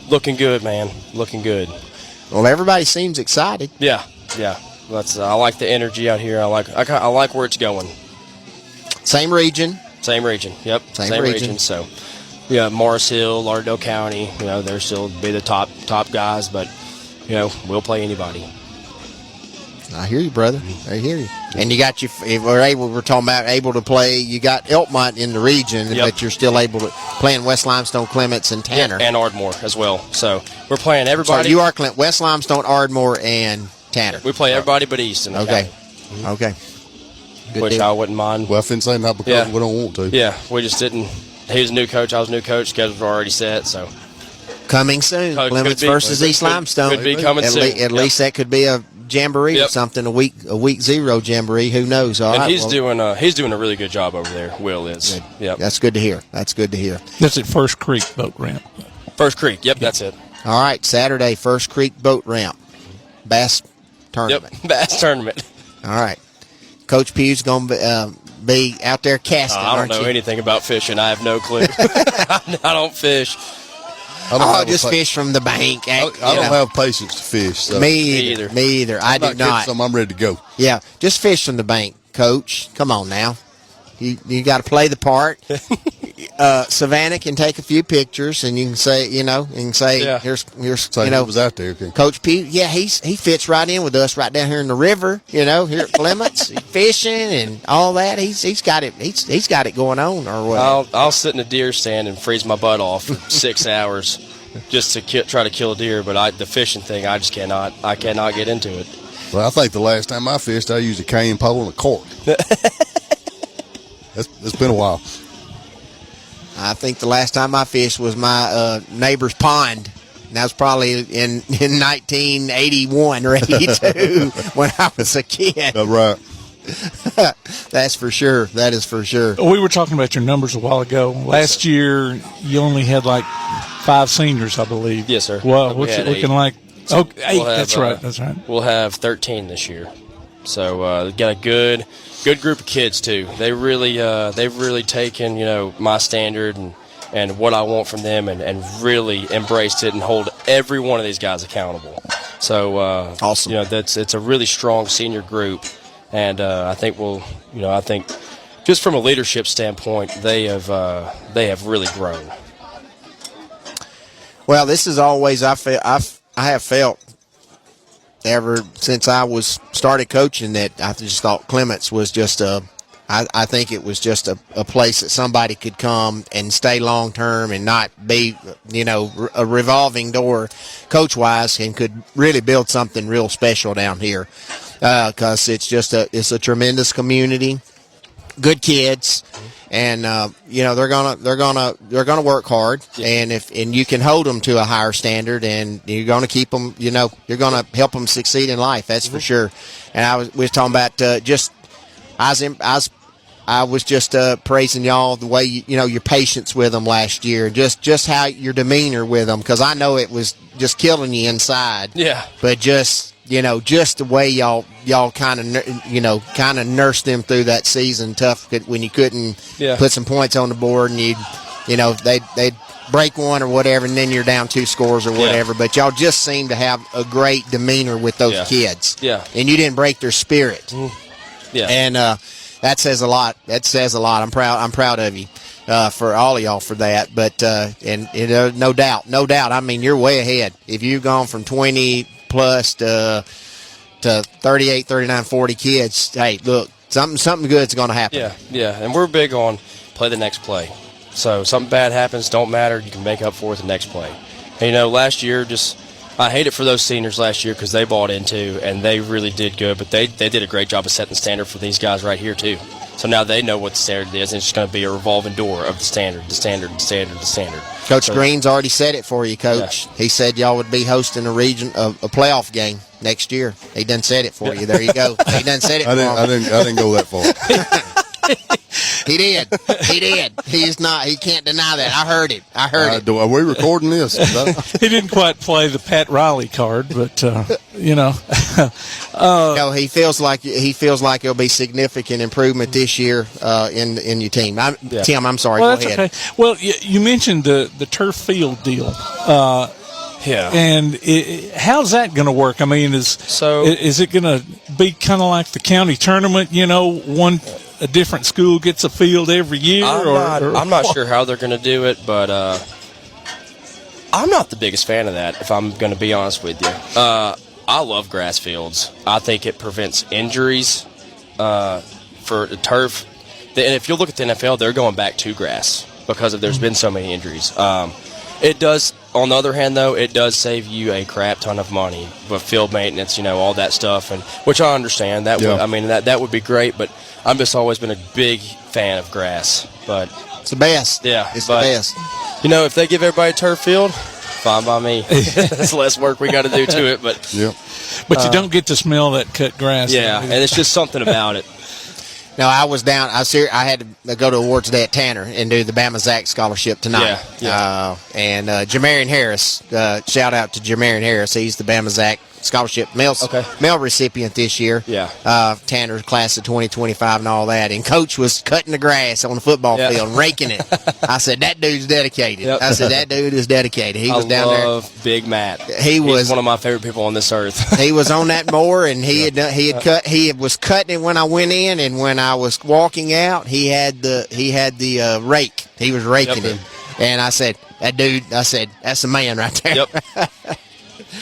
looking good, man. Looking good. Well, everybody seems excited. Yeah. I like the energy out here. I like where it's going. Same region. Yep. Same region. So, Morris Hill, Lauderdale County. They're still be the top guys, but we'll play anybody. I hear you, brother. I hear you. And you got we're talking about able to play. You got Elkmont in the region, but you're still able to play in West Limestone, Clements, and Tanner. And Ardmore as well. So we're playing everybody. So you are West Limestone, Ardmore, and Tanner. We play everybody but Easton. Okay. Okay. Good Which deal. I wouldn't mind. Well, I didn't say not because we don't want to. Yeah, we just didn't he was a new coach. I was a new coach. Schedules were already set, so. Coming soon. Clements versus East Limestone. Could be coming soon. At least that could be a jamboree or something, a week 0 jamboree. Who knows? All right. He's doing a really good job over there. Will is. Yep. That's good to hear. That's at First Creek boat ramp. First Creek. Yep, that's it. All right, Saturday, First Creek boat ramp, bass tournament. Yep, bass tournament. All right, Coach Pugh's going to be out there casting. I don't know anything about fishing. I have no clue. I don't fish. I'll just fish from the bank. I don't have patience to fish. So. Me either. I do not. I'm ready to go. Yeah, just fish from the bank, Coach. Come on now. You got to play the part. Savannah can take a few pictures, and you can say, here's so he was out there. Okay. Coach Pugh. Yeah, he fits right in with us right down here in the river. Here at Clements, fishing and all that. He's got it. He's got it going on. Or what? I'll sit in a deer stand and freeze my butt off for 6 hours just to try to kill a deer. But the fishing thing, I just cannot. I cannot get into it. Well, I think the last time I fished, I used a cane pole and a cork. It's been a while. I think the last time I fished was my neighbor's pond. And that was probably in 1981 or 82 when I was a kid. That's right. That's for sure. That is for sure. We were talking about your numbers a while ago. Last year, you only had like 5 seniors, I believe. Yes, sir. Well, what's it looking like? Oh, 8. That's right. We'll have 13 this year. So we've got a good group of kids too. They've really taken my standard and what I want from them and really embraced it and hold every one of these guys accountable. So awesome. It's a really strong senior group, and I think I think just from a leadership standpoint, they have really grown. Well, this is always I have felt ever since I started coaching that I just thought Clements was just I think it was just a place that somebody could come and stay long term and not be a revolving door coach wise, and could really build something real special down here because it's a tremendous community, good kids. And they're gonna work hard, and you can hold them to a higher standard, and you're gonna keep them. You're gonna help them succeed in life. That's for sure. And we was talking about I was just praising y'all the way your patience with them last year, just how your demeanor with them, because I know it was just killing you inside. Yeah. But just the way y'all kind of nursed them through that season tough when you couldn't put some points on the board, and they'd break one or whatever, and then you're down 2 scores or whatever. But y'all just seem to have a great demeanor with those kids. Yeah. And you didn't break their spirit. Yeah. And that says a lot. I'm proud of you. For all of y'all for that. But no doubt. I mean, you're way ahead. If you've gone from 20 plus to 38, 39, 40 kids, hey, look, something good's going to happen. Yeah, and we're big on play the next play. So something bad happens, don't matter, you can make up for it the next play. And, last year, I hate it for those seniors last year because they bought into, and they really did good, but they did a great job of setting the standard for these guys right here too. So now they know what the standard is, and it's just going to be a revolving door of the standard. Coach Green's already said it for you, Coach. Yeah. He said y'all would be hosting a playoff game next year. He done said it for you. There you go. He done said it for you. I didn't go that far. He did. He's not. He can't deny that. I heard it. Are we recording this? He didn't quite play the Pat Riley card, but no, he feels like it'll be significant improvement this year in your team. Tim, I'm sorry. Well, go ahead. Okay. Well, you mentioned the turf field deal. Yeah. And how's that going to work? I mean, is it going to be kind of like the county tournament? A different school gets a field every year? I'm not sure how they're going to do it, but I'm not the biggest fan of that, if I'm going to be honest with you. I love grass fields. I think it prevents injuries for the turf. And if you look at the NFL, they're going back to grass because there's been so many injuries. It does. On the other hand, though, it does save you a crap ton of money with field maintenance, all that stuff, and which I understand. That would be great, but I've just always been a big fan of grass. But It's the best. Yeah, it's the best. You know, if they give everybody a turf field, fine by me. It's less work we got to do to it, but yep. But you don't get to smell that cut grass. Yeah, and it's just something about it. No, I was down. I had to go to awards day at Tanner and do the Bama Zach scholarship tonight. Yeah. And Jamarian Harris, shout out to Jamarian Harris. He's the Bama Zach scholarship male recipient this year. Yeah. Tanner's class of 2025 and all that. And Coach was cutting the grass on the football field, raking it. I said, that dude's dedicated. Yep. I said, that dude is dedicated. He was down there. I love Big Matt. He's one of my favorite people on this earth. He was on that mower, and he was cutting it when I went in, and when I was walking out, he had the rake. He was raking it. And I said, that dude, that's a man right there. Yep.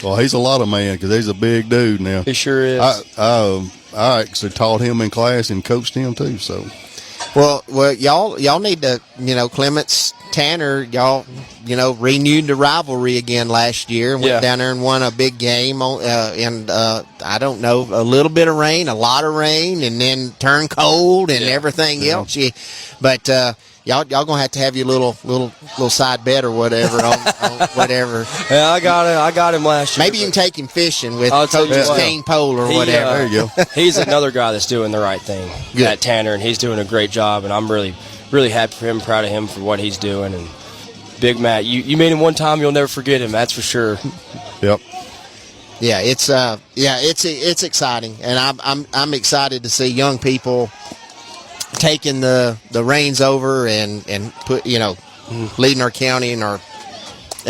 Well, he's a lot of man because he's a big dude now. He sure is. I actually taught him in class and coached him too. So, well, y'all need to, Clements, Tanner, y'all, renewed the rivalry again last year. Went down there and won a big game. And I don't know, a little bit of rain, a lot of rain, and then turned cold and everything else. But y'all gonna have to have your little side bet or whatever on whatever. Yeah, I got him last year. Maybe you can take him fishing with Coach's cane pole or whatever. There you go. He's another guy that's doing the right thing at Tanner, and he's doing a great job. And I'm really, really happy for him, proud of him for what he's doing. And Big Matt, you meet him one time, you'll never forget him. That's for sure. Yep. Yeah, it's exciting, and I'm excited to see young people taking the reins over and put leading our county and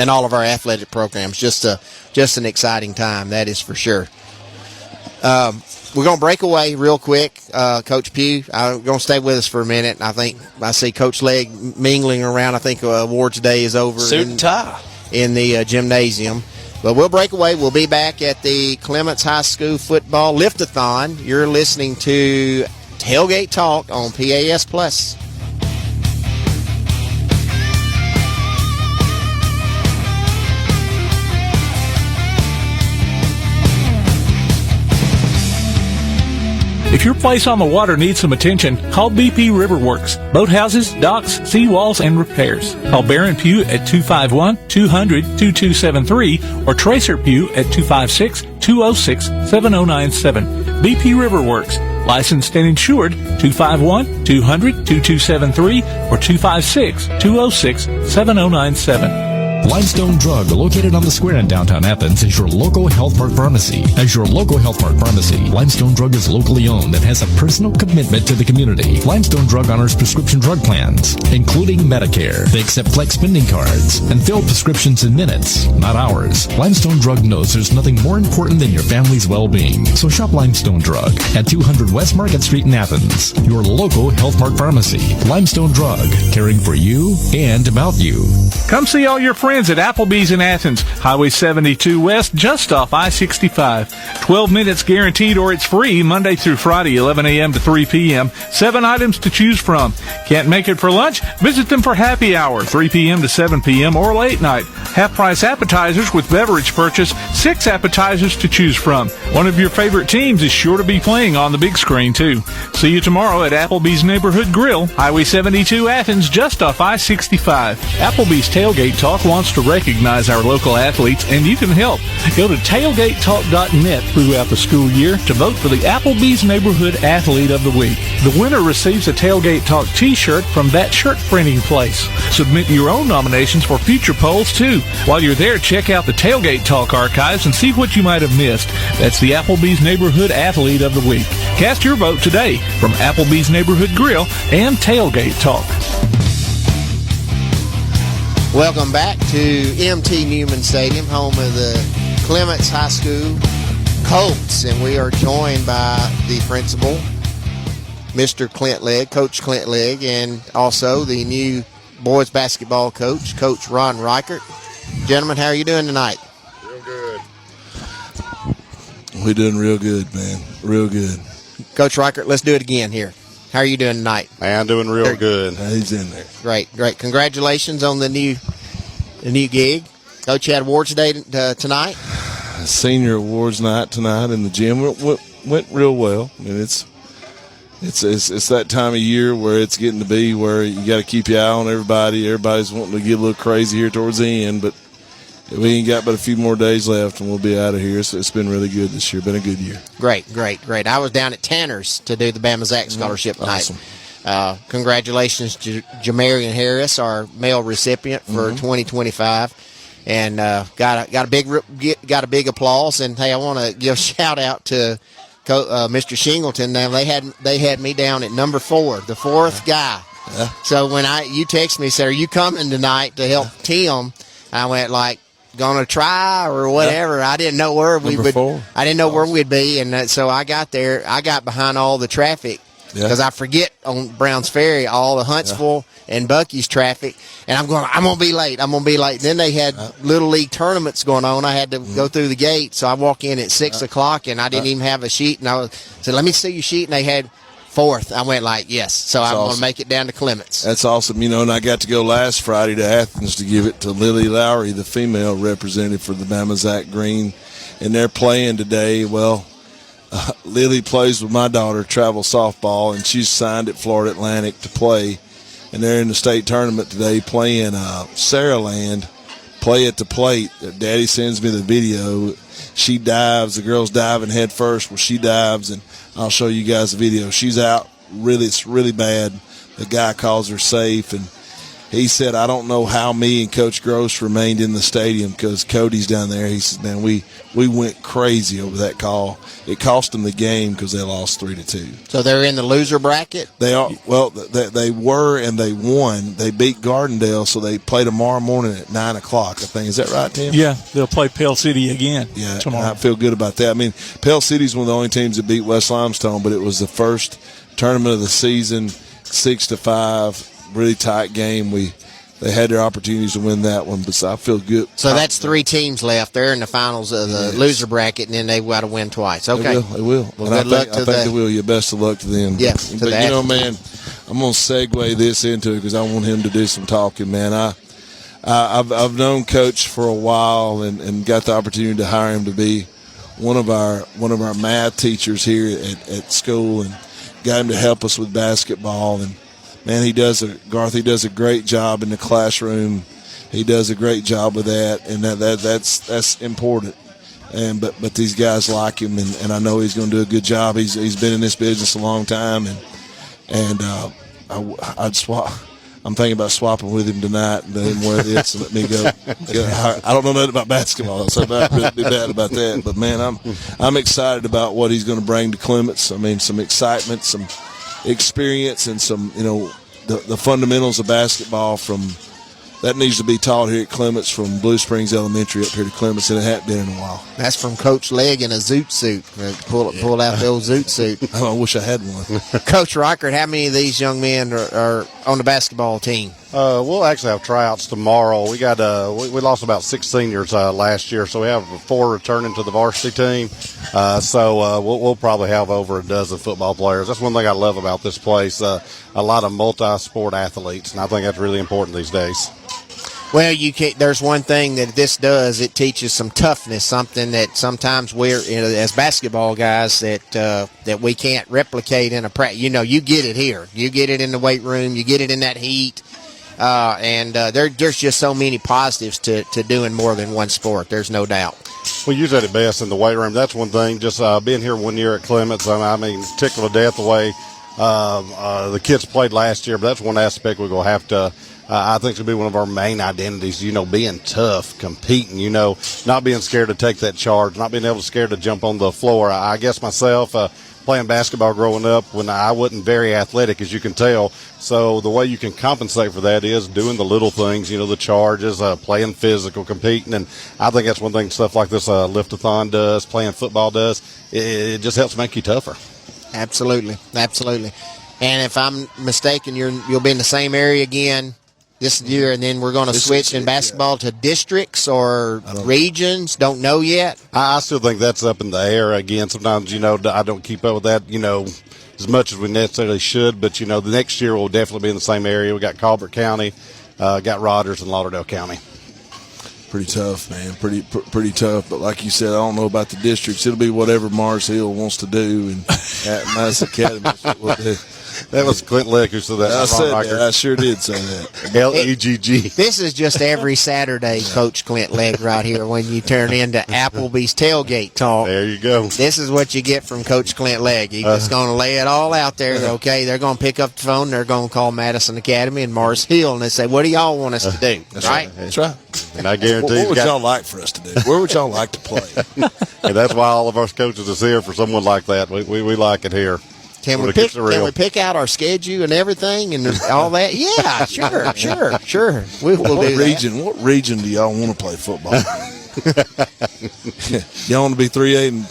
all of our athletic programs. Just an exciting time, that is for sure. We're gonna break away real quick. Coach Pugh, I'm gonna stay with us for a minute. I think I see Coach Legg mingling around. I think awards day is over. Suit and tie in the gymnasium. But we'll break away. We'll be back at the Clements High School football lift-a-thon. You're listening to Tailgate Talk on PAS Plus. If your place on the water needs some attention, call BP Riverworks. Boathouses, docks, seawalls, and repairs. Call Baron Pugh at 251-200-2273 or Tracer Pugh at 256-206-7097. BP Riverworks. Licensed and insured, 251-200-2273 or 256-206-7097. Limestone Drug, located on the square in downtown Athens, is your local Health Mart pharmacy. As your local Health Mart pharmacy, Limestone Drug is locally owned and has a personal commitment to the community. Limestone Drug honors prescription drug plans, including Medicare. They accept flex spending cards and fill prescriptions in minutes, not hours. Limestone Drug knows there's nothing more important than your family's well-being. So shop Limestone Drug at 200 West Market Street in Athens, your local Health Mart pharmacy. Limestone Drug, caring for you and about you. Come see all your friends at Applebee's in Athens, Highway 72 West, just off I-65. 12 minutes guaranteed or it's free Monday through Friday, 11 a.m. to 3 p.m. 7 items to choose from. Can't make it for lunch? Visit them for happy hour, 3 p.m. to 7 p.m. or late night. Half-price appetizers with beverage purchase, 6 appetizers to choose from. One of your favorite teams is sure to be playing on the big screen, too. See you tomorrow at Applebee's Neighborhood Grill, Highway 72 Athens, just off I-65. Applebee's Tailgate Talk wants to recognize our local athletes, and you can help. Go to tailgatetalk.net throughout the school year to vote for the Applebee's Neighborhood Athlete of the Week. The winner receives a Tailgate Talk t-shirt from that shirt printing place. Submit your own nominations for future polls, too. While you're there, check out the Tailgate Talk archives and see what you might have missed. That's the Applebee's Neighborhood Athlete of the Week. Cast your vote today from Applebee's Neighborhood Grill and Tailgate Talk. Welcome back to M.T. Newman Stadium, home of the Clements High School Colts, and we are joined by the principal, Mr. Clint Legg, Coach Clint Legg, and also the new boys basketball coach, Coach Ron Reichert. Gentlemen, how are you doing tonight? Real good. We're doing real good, man. Real good. Coach Reichert, let's do it again here. How are you doing tonight? Man, I'm doing real good. He's in there. Great. Congratulations on the new gig. Coach, you had awards day tonight? Senior awards night tonight in the gym. Went real well. I mean, it's that time of year where it's getting to be where you got to keep your eye on everybody. Everybody's wanting to get a little crazy here towards the end, but we ain't got but a few more days left, and we'll be out of here. So it's been really good this year. Been a good year. Great. I was down at Tanner's to do the Bama Zach Scholarship night. Congratulations to Jamarian Harris, our male recipient for 2025, and got a big applause. And hey, I want to give a shout out to Mr. Shingleton. Now they had me down at number 4, the 4th guy. Yeah. So when you text me, said, "Are you coming tonight to help Tim?" I went like, "Gonna try or whatever." Yeah. I didn't know where we would. 4. I didn't know where we'd be, and so I got there. I got behind all the traffic because I forget on Browns Ferry all the Huntsville and Bucky's traffic, and I'm gonna be late. Then they had Little League tournaments going on. I had to go through the gate, so I walk in at 6 o'clock, and I didn't even have a sheet. And I said, "Let me see your sheet," and they had 4th. I went like, yes. So I'm going to make it down to Clements. That's awesome. And I got to go last Friday to Athens to give it to Lily Lowry, the female representative for the Bama Zach Greene. And they're playing today. Well, Lily plays with my daughter, travel softball, and she's signed at Florida Atlantic to play. And they're in the state tournament today playing Saraland, play at the plate. Daddy sends me the video. She dives. The girl's diving head first. Well, she dives, and I'll show you guys the video. She's out. It's really bad. The guy calls her safe, and he said, "I don't know how me and Coach Gross remained in the stadium because Cody's down there." He said, "Man, we went crazy over that call. It cost them the game because they lost 3-2." So they're in the loser bracket? They are. Well, they were, and they won. They beat Gardendale, so they play tomorrow morning at 9 o'clock, I think. Is that right, Tim? Yeah, they'll play Pell City again tomorrow. I feel good about that. I mean, Pell City's one of the only teams that beat West Limestone, but it was the first tournament of the season, 6-5, really tight game. They had their opportunities to win that one, but I feel good. So that's 3 teams left. They're in the finals of the loser bracket, and then they've got to win twice. Okay. They will. Well, I think they will. Your best of luck to them. Yeah. But man, I'm going to segue this into it because I want him to do some talking, man. I've known Coach for a while and got the opportunity to hire him to be one of our math teachers here at school, and got him to help us with basketball. And man, Garth, he does a great job in the classroom. He does a great job with that, and that's important. But these guys like him, and I know he's going to do a good job. He's been in this business a long time, and I'd swap. I'm thinking about swapping with him tonight and let him wear this and let me go. I don't know nothing about basketball, so I'm not really bad about that. But man, I'm excited about what he's going to bring to Clements. I mean, some excitement, some experience, and some the fundamentals of basketball that needs to be taught here at Clements, from Blue Springs Elementary up here to Clements, and it hadn't been in a while. That's from Coach Legg in a zoot suit. Pull out the old zoot suit. I wish I had one. Coach Reichert, how many of these young men are on the basketball team? We'll actually have tryouts tomorrow. We got we lost about 6 seniors last year, so we have 4 returning to the varsity team. So we'll probably have over a dozen football players. That's one thing I love about this place. A lot of multi-sport athletes, and I think that's really important these days. Well, there's one thing that this does. It teaches some toughness, something that sometimes we're, as basketball guys, that we can't replicate in a practice. You get it here. You get it in the weight room. You get it in that heat. There's just so many positives to doing more than one sport. There's no doubt. We use that at best in the weight room. That's one thing. Just being here 1 year at Clements, I mean, tickled to death the way the kids played last year. But that's one aspect we're going to have to. I think it's going to be one of our main identities, being tough, competing, not being scared to take that charge, not being scared to jump on the floor. I guess myself, playing basketball growing up, when I wasn't very athletic, as you can tell. So the way you can compensate for that is doing the little things, the charges, playing physical, competing. And I think that's one thing stuff like this Lift-a-thon does, playing football does. It just helps make you tougher. Absolutely. And if I'm mistaken, you'll be in the same area again this year, and then we're going to switch in basketball to districts or regions. Don't know yet. I still think that's up in the air again. Sometimes, I don't keep up with that, as much as we necessarily should. But, the next year we'll definitely be in the same area. We got Colbert County, got Rogers and Lauderdale County. Pretty tough, man. Pretty tough. But like you said, I don't know about the districts. It'll be whatever Mars Hill wants to do, and at Madison Academy, that's what we'll do. That was Clint Legg who said that. I said that. I sure did say that. Legg. This is just every Saturday, Coach Clint Legg, right here, when you turn into Applebee's Tailgate Talk. There you go. This is what you get from Coach Clint Legg. He's just going to lay it all out there. Okay, they're going to pick up the phone. They're going to call Madison Academy and Mars Hill, and they say, what do y'all want us to do? That's right. That's right. And I guarantee what would y'all like for us to do? Where would y'all like to play? And that's why all of our coaches is here for someone like that. We like it here. Can we pick out our schedule and everything and all that? Yeah, sure. We'll do that. What region do y'all want to play football? Y'all want to be 3A and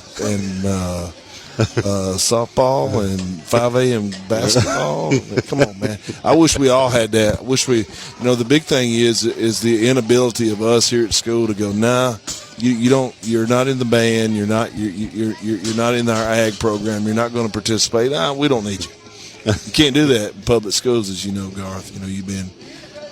softball and 5A and basketball? Come on, man. I wish we all had that. I wish we, the big thing is the inability of us here at school to go, nah, you're not in the band, you're not in our ag program, you're not going to participate. We don't need you. You can't do that in public schools, as you know, Garth. You've been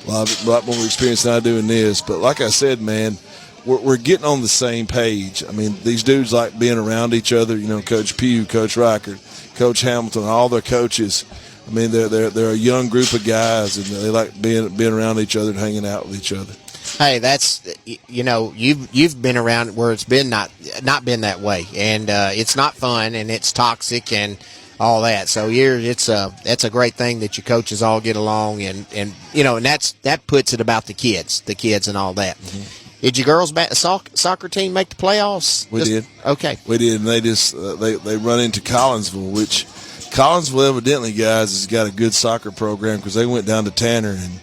a lot more experienced than I do in this. But like I said, man, we're getting on the same page. I mean, these dudes like being around each other. Coach Pugh, Coach Reichert, Coach Hamilton, all their coaches. I mean, they're a young group of guys, and they like being around each other and hanging out with each other. Hey, that's you've been around where it's been not been that way, and it's not fun, and it's toxic and all that. So that's a great thing that your coaches all get along, and that puts it about the kids and all that. Mm-hmm. Did your girls' soccer team make the playoffs? We did. Okay. We did, and they just they run into Collinsville, which Collinsville evidently, guys, has got a good soccer program because they went down to Tanner and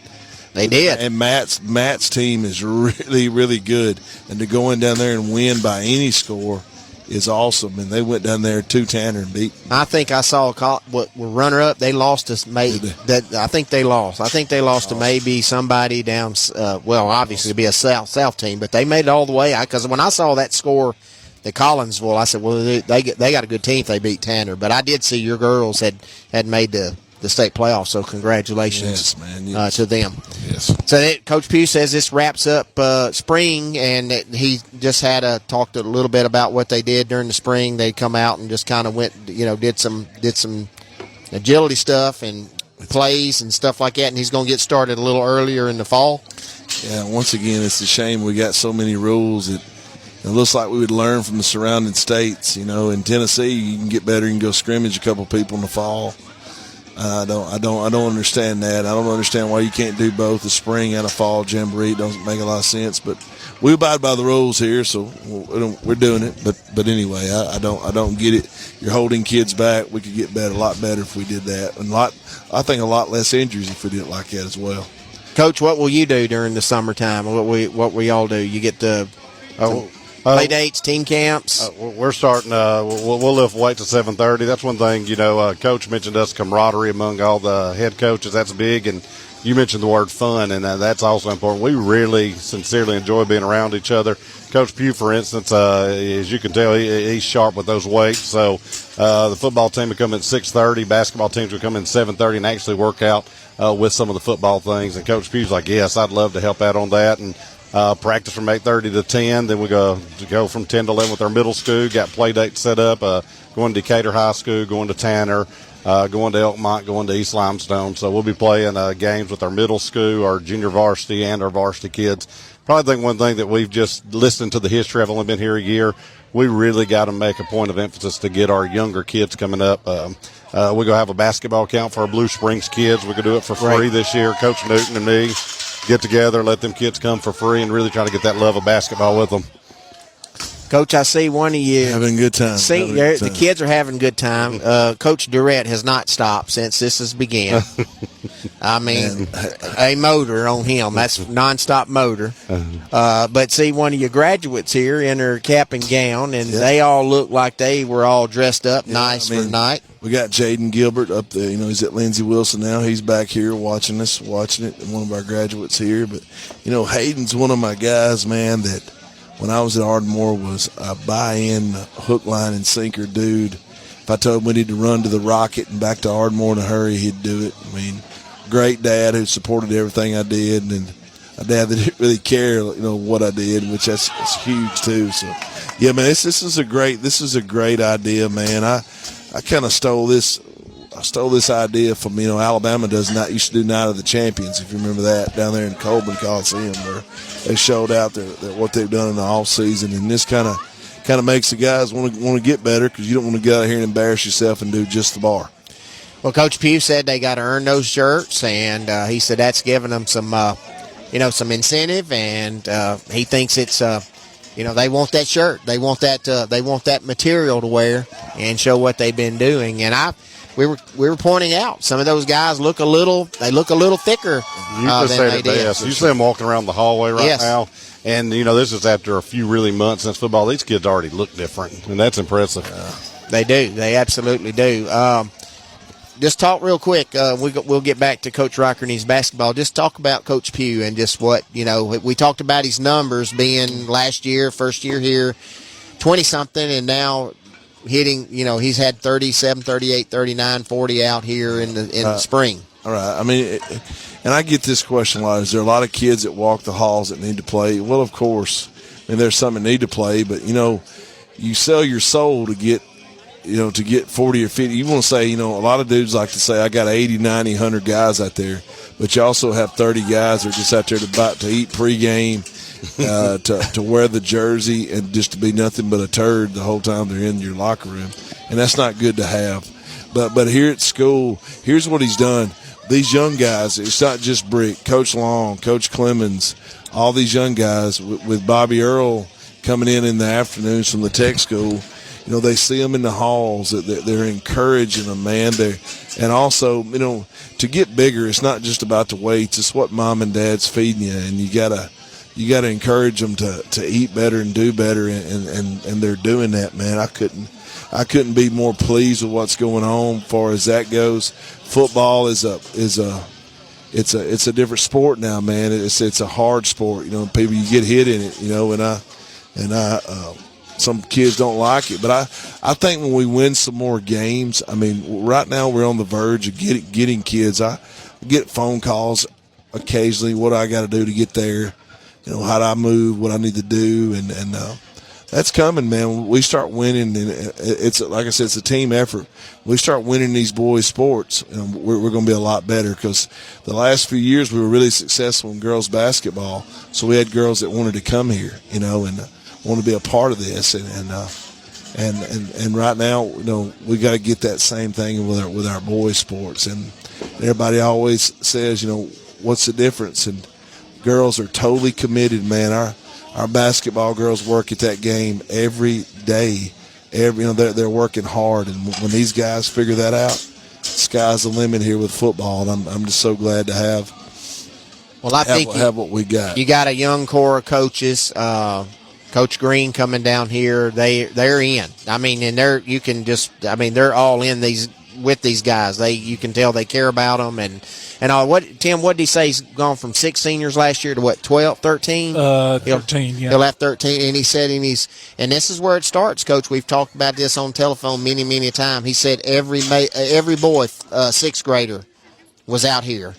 they did. And Matt's team is really, really good, and to go in down there and win by any score is awesome. And they went down there to Tanner and beat. I think I saw what were runner up. They lost to I think they lost. I think they lost to maybe somebody down. Obviously it'd be a South team, but they made it all the way. Because when I saw that score, the Collinsville, I said, well, they got a good team if they beat Tanner. But I did see your girls had made the state playoffs, so congratulations to them. Yes. So Coach Pugh says this wraps up spring, and he just talked a little bit about what they did during the spring. They come out and just kind of went, did some agility stuff and plays and stuff like that, and he's going to get started a little earlier in the fall. Yeah, once again, it's a shame we got so many rules that it looks like we would learn from the surrounding states. In Tennessee, you can get better and go scrimmage a couple people in the fall. I don't understand that. I don't understand why you can't do both the spring and a fall jamboree. It doesn't make a lot of sense. But we abide by the rules here, so we're doing it. But anyway, I don't get it. You're holding kids back. We could get a lot better if we did that, and I think a lot less injuries if we did it like that as well. Coach, what will you do during the summertime? What will y'all do? You get the play dates, team camps? We're starting. We'll lift weights at 7:30. That's one thing. Coach mentioned us camaraderie among all the head coaches. That's big, and you mentioned the word fun, and that's also important. We really sincerely enjoy being around each other. Coach Pugh, for instance, as you can tell, he's sharp with those weights. So the football team will come in 6:30. Basketball teams will come in 7:30 and actually work out with some of the football things. And Coach Pugh's like, yes, I'd love to help out on that. And practice from 8:30 to 10. Then we go from 10 to 11 with our middle school. Got play dates set up. Going to Decatur High School, going to Tanner, going to Elkmont, going to East Limestone. So we'll be playing games with our middle school, our junior varsity, and our varsity kids. Probably think one thing that we've just listened to the history. I've only been here a year. We really got to make a point of emphasis to get our younger kids coming up. We're going to have a basketball camp for our Blue Springs kids. We're going to do it for free this year. Coach Newton and me get together, let them kids come for free, and really try to get that love of basketball with them. Coach, I see one of you having a good time. The kids are having a good time. Coach Durrett has not stopped since this has began. I mean, a motor on him. That's nonstop motor. But see one of your graduates here in her cap and gown, and they all look like they were all dressed up nice for the night. We got Jaden Gilbert up there. He's at Lindsey Wilson now. He's back here watching it, and one of our graduates here. But, Hayden's one of my guys, man, that when I was at Ardmore was a buy-in, hook, line, and sinker dude. If I told him we need to run to the Rocket and back to Ardmore in a hurry, he'd do it. I mean, great dad who supported everything I did. And a dad that didn't really care, what I did, which that's huge too. So, yeah, man, this is a great idea, man. I kind of stole this idea from, Alabama used to do Night of the Champions, if you remember that, down there in Colburn Coliseum, where they showed out what they've done in the off season, and this kind of makes the guys want to get better, because you don't want to get out here and embarrass yourself and do just the bar. Well, Coach Pugh said they got to earn those shirts, and he said that's giving them some incentive, and he thinks it's they want that shirt, they want that material to wear and show what they've been doing. And we were pointing out some of those guys look a little thicker You than they did. You see them walking around the hallway right now, and this is after a few really months since football. These kids already look different, and that's impressive. They do. They absolutely do. Just talk real quick. We'll get back to Coach Riker and his basketball. Just talk about Coach Pugh and just what, we talked about his numbers being last year, first year here, 20-something, and now hitting, he's had 37, 38, 39, 40 out here in the spring. All right. I mean, and I get this question a lot. Is there a lot of kids that walk the halls that need to play? Well, of course. I mean, there's some that need to play, but, you sell your soul to get 40 or 50. You want to say, a lot of dudes like to say, I got 80, 90, 100 guys out there, but you also have 30 guys that are just out there to eat pregame, to wear the jersey, and just to be nothing but a turd the whole time they're in your locker room. And that's not good to have. But here at school, here's what he's done. These young guys, it's not just Brick, Coach Long, Coach Clements, all these young guys with Bobby Earl coming in the afternoons from the tech school. They see them in the halls. They're encouraging them, man. And also, to get bigger, it's not just about the weights. It's what mom and dad's feeding you, and you gotta encourage them to eat better and do better, and they're doing that, man. I couldn't be more pleased with what's going on as far as that goes. Football is a different sport now, man. It's a hard sport. People, you get hit in it, and I some kids don't like it, but I think when we win some more games, I mean, right now we're on the verge of getting kids. I get phone calls occasionally. What do I got to do to get there? How do I move? What I need to do, and that's coming, man. We start winning, and it's like I said, it's a team effort. We start winning these boys' sports, and we're going to be a lot better, because the last few years we were really successful in girls basketball, so we had girls that wanted to come here, and want to be a part of this, and right now, we got to get that same thing with our boys' sports, and everybody always says, what's the difference? And girls are totally committed, man. Our basketball girls work at that game every day. They're working hard, and when these guys figure that out, sky's the limit here with football, and I'm just so glad to have. Well, I think have what we got. You got a young core of coaches. Coach Greene coming down here, they're in. I mean, and they're all in with these guys. You can tell they care about them, and all. Tim, what did he say? He's gone from 6 seniors last year to what, 12, 13? 13, yeah. He'll have 13, and he said, and this is where it starts, Coach. We've talked about this on telephone many, many times. He said every boy, 6th grader, was out here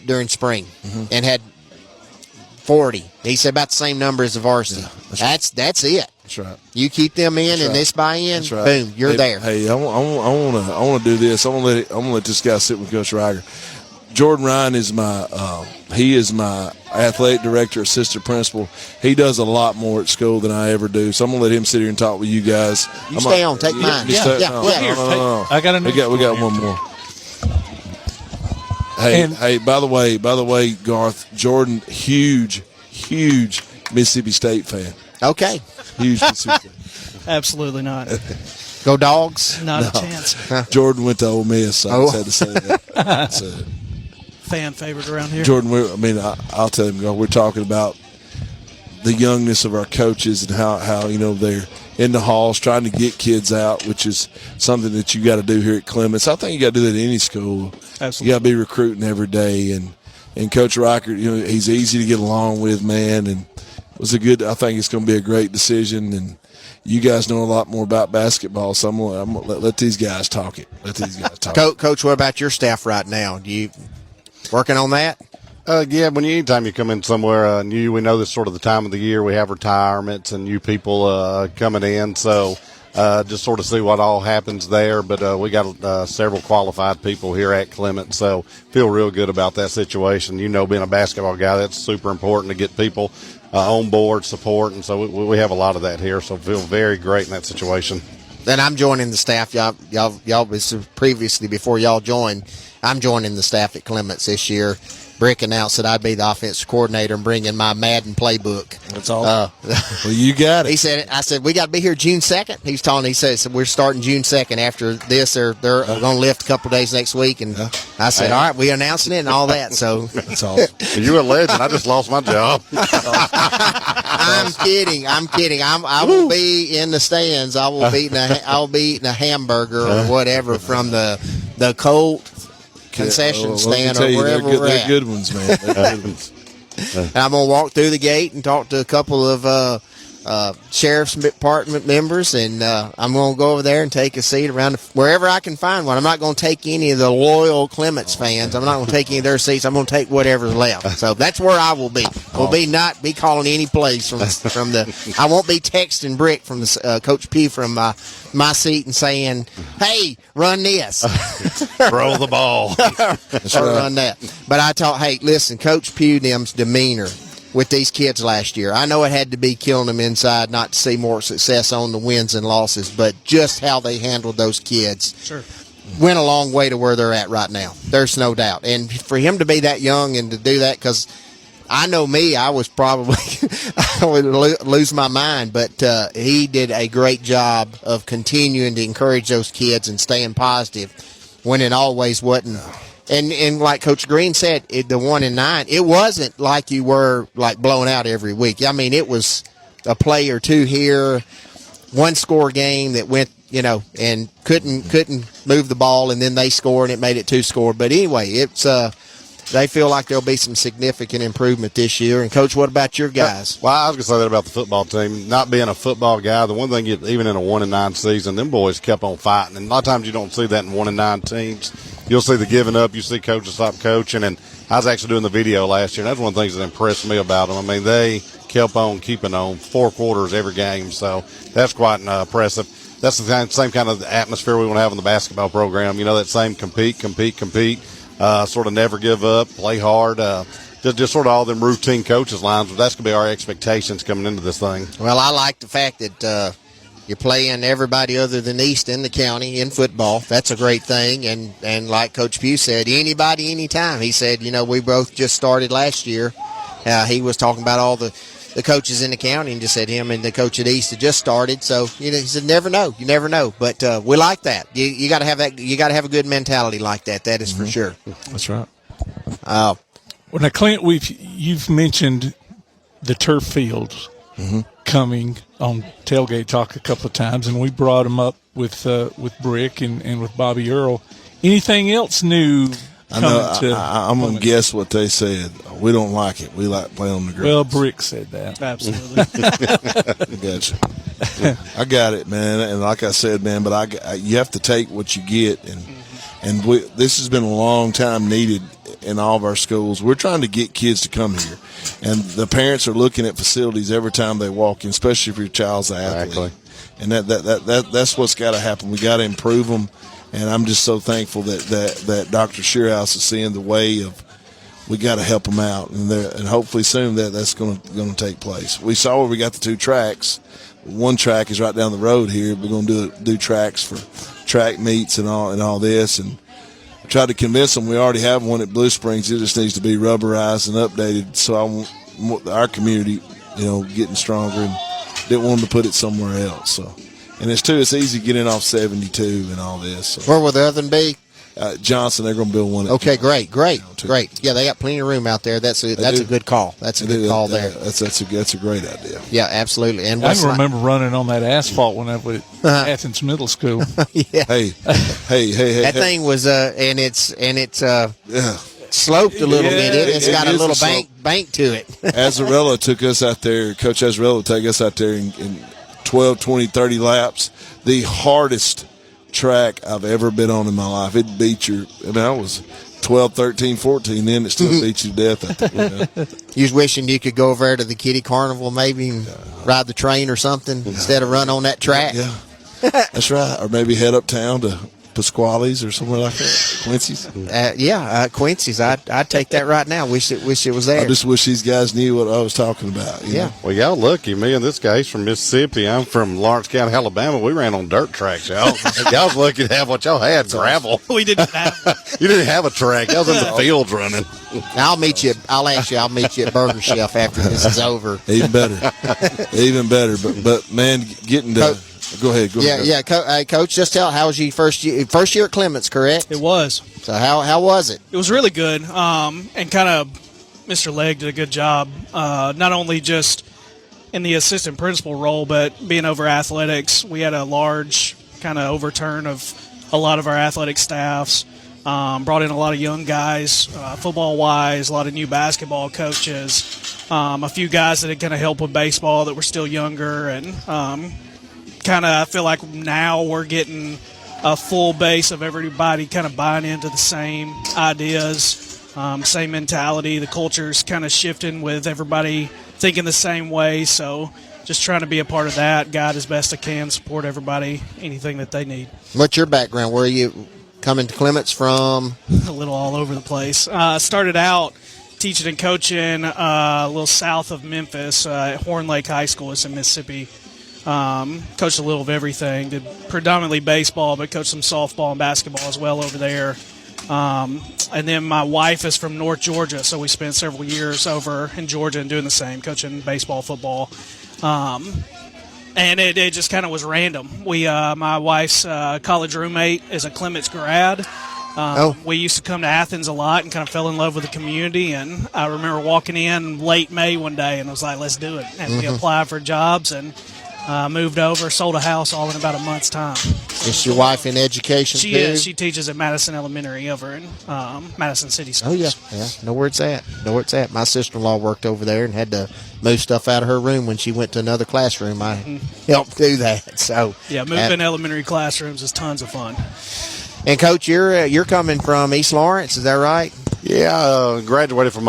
during spring and had 40. He said about the same number as the varsity. Yeah, that's it. That's right. You keep them in, and this buy-in, boom, you're there. Hey, I want to do this. I want to let this guy sit with Coach Riker. Jordan Ryan is my athletic director, assistant principal. He does a lot more at school than I ever do. So I'm gonna let him sit here and talk with you guys. Stay on. Take mine. No. I got we got one more. Hey, by the way, Garth, Jordan, huge Mississippi State fan. Okay. Huge Mississippi fan. Absolutely not. Go Dogs. Not a chance. Jordan went to Ole Miss, so I just had to say that. Fan favorite around here. Jordan, I'll tell him, we're talking about the youngness of our coaches and how they're in the halls trying to get kids out, which is something that you got to do here at Clements. I think you got to do that at any school. Absolutely. You got to be recruiting every day, and Coach Riker, he's easy to get along with, man, and I think it's going to be a great decision, and you guys know a lot more about basketball, so I'm gonna let these guys talk it. Let these guys talk. Coach, what about your staff right now? Do you working on that? Yeah, anytime you come in somewhere new, we know this is sort of the time of the year. We have retirements and new people coming in, so just sort of see what all happens there. But we got several qualified people here at Clements, so feel real good about that situation. Being a basketball guy, that's super important to get people on board, support, and so we have a lot of that here, so feel very great in that situation. And I'm joining the staff. Y'all was previously, before y'all joined, I'm joining the staff at Clements this year. Brick announced that I'd be the offensive coordinator and bring in my Madden playbook. That's all. Well, you got it. I said, we got to be here June 2nd. He says, we're starting June 2nd. After this, they're going to lift a couple of days next week. And I said, all right, we announcing it and all that. So that's awesome. You're a legend. I just lost my job. I'm kidding. I will be in the stands. I'll be eating a hamburger or whatever from the Colt concession stand or wherever we're at. They're good ones, man. They're good ones. And I'm going to walk through the gate and talk to a couple of sheriff's department members, and I'm going to go over there and take a seat around wherever I can find one. I'm not going to take any of the loyal Clements fans. I'm not going to take any of their seats. I'm going to take whatever's left. So that's where I will be. We'll not be calling any plays from the. I won't be texting Brick from the Coach Pugh from my seat and saying, "Hey, run this, throw the ball, run that." But I thought, hey, listen, Coach Pugh, them's demeanor with these kids last year. I know it had to be killing them inside not to see more success on the wins and losses, but just how they handled those kids went a long way to where they're at right now. There's no doubt. And for him to be that young and to do that, because I know me, I was probably I would lose my mind, but he did a great job of continuing to encourage those kids and staying positive when it always wasn't. And like Coach Greene said, the 1-9, it wasn't like you were like blown out every week. I mean, it was a play or two here, one score game that went, and couldn't move the ball, and then they scored and it made it 2-score. But anyway, it's they feel like there'll be some significant improvement this year. And Coach, what about your guys? Well, I was gonna say that about the football team. Not being a football guy, the one thing even in a 1-9 season, them boys kept on fighting. And a lot of times you don't see that in 1-9 teams. You'll see the giving up. You see coaches stop coaching. And I was actually doing the video last year, and that's one of the things that impressed me about them. I mean, they kept on keeping on 4 quarters every game, so that's quite impressive. That's the same kind of atmosphere we want to have in the basketball program. That same compete, sort of never give up, play hard, just sort of all them routine coaches lines. But that's going to be our expectations coming into this thing. Well, I like the fact that you're playing everybody other than East in the county in football. That's a great thing. And like Coach Pugh said, anybody, anytime. He said, we both just started last year. He was talking about all the coaches in the county and just said him and the coach at East had just started. So, he said, never know. You never know. But we like that. You got to have that. You got to have a good mentality like that. That is for sure. That's right. Well, now, Clint, you've mentioned the turf fields coming on Tailgate Talk a couple of times, and we brought them up with Brick and with Bobby Earl. Anything else new? I'm going to guess what they said. We don't like it. We like playing on the grass. Well, Brick said that. Absolutely. Gotcha. I got it, man. And like I said, man, but you have to take what you get. And this has been a long time needed in all of our schools. We're trying to get kids to come here. And the parents are looking at facilities every time they walk in, especially if your child's an athlete. And that's what's got to happen. We got to improve them. And I'm just so thankful that Dr. Shearhouse is seeing the way of we got to help them out, and hopefully soon that's going to take place. We saw where we got the 2 tracks. One track is right down the road here. We're going to do tracks for track meets and all this, and I tried to convince them we already have one at Blue Springs. It just needs to be rubberized and updated. So I want our community, getting stronger, and didn't want them to put it somewhere else. So. And it's easy getting off 72 and all this. So. Where will the other one be? Johnson, they're going to build one. Okay, great. Yeah, they got plenty of room out there. That's a good call. That's a good call there. That's a great idea. Yeah, absolutely. And I can remember running on that asphalt when I was at Athens Middle School. Yeah. Hey. That thing was and it's sloped a little bit. It's got a little bank to it. Azarella took us out there. Coach Azarella took us out there in 12, 20, 30 laps. The hardest track I've ever been on in my life. It beat 12, 13, 14, then it still beats you to death. You was wishing you could go over there to the kiddie carnival maybe and ride the train or something instead of run on that track. Yeah, that's right. Or maybe head uptown to Pasquale's or somewhere like that. Quincy's. Quincy's. I'd take that right now. Wish it was there. I just wish these guys knew what I was talking about. You know? Well, y'all lucky. Me and this guy, he's from Mississippi. I'm from Lawrence County, Alabama. We ran on dirt tracks, y'all. Y'all was lucky to have what y'all had, gravel. We didn't have. You didn't have a track. Y'all was in the fields running. I'll meet you. I'll meet you at Burger Chef after this is over. Even better. Even better. But man, getting to. Go ahead. Coach, just tell, how was your first year at Clements, correct? It was. So how was it? It was really good, and kind of Mr. Legg did a good job, not only just in the assistant principal role, but being over athletics. We had a large kind of overturn of a lot of our athletic staffs, brought in a lot of young guys, football-wise, a lot of new basketball coaches, a few guys that had kind of helped with baseball that were still younger, and kind of I feel like now we're getting a full base of everybody kind of buying into the same ideas, same mentality. The culture's kind of shifting with everybody thinking the same way. So just trying to be a part of that, guide as best I can, support everybody, anything that they need. What's your background? Where are you coming to Clements from? A little all over the place. Started out teaching and coaching a little south of Memphis at Horn Lake High School. It's in Mississippi. Coached a little of everything. Did predominantly baseball, but coached some softball and basketball as well over there. And then my wife is from North Georgia, so we spent several years over in Georgia and doing the same, coaching baseball, football. And it just kind of was random. My wife's college roommate is a Clements grad. We used to come to Athens a lot and kind of fell in love with the community. And I remember walking in late May one day and I was like, let's do it. And we applied for jobs and moved over, sold a house all in about a month's time. Is your wife in education She too? is. She teaches at Madison Elementary over in Madison City Schools. Oh, yeah. Know where it's at. My sister-in-law worked over there and had to move stuff out of her room when she went to another classroom. I helped do that. So yeah, moving elementary classrooms is tons of fun. And Coach, you're coming from East Lawrence, is that right? Yeah, graduated from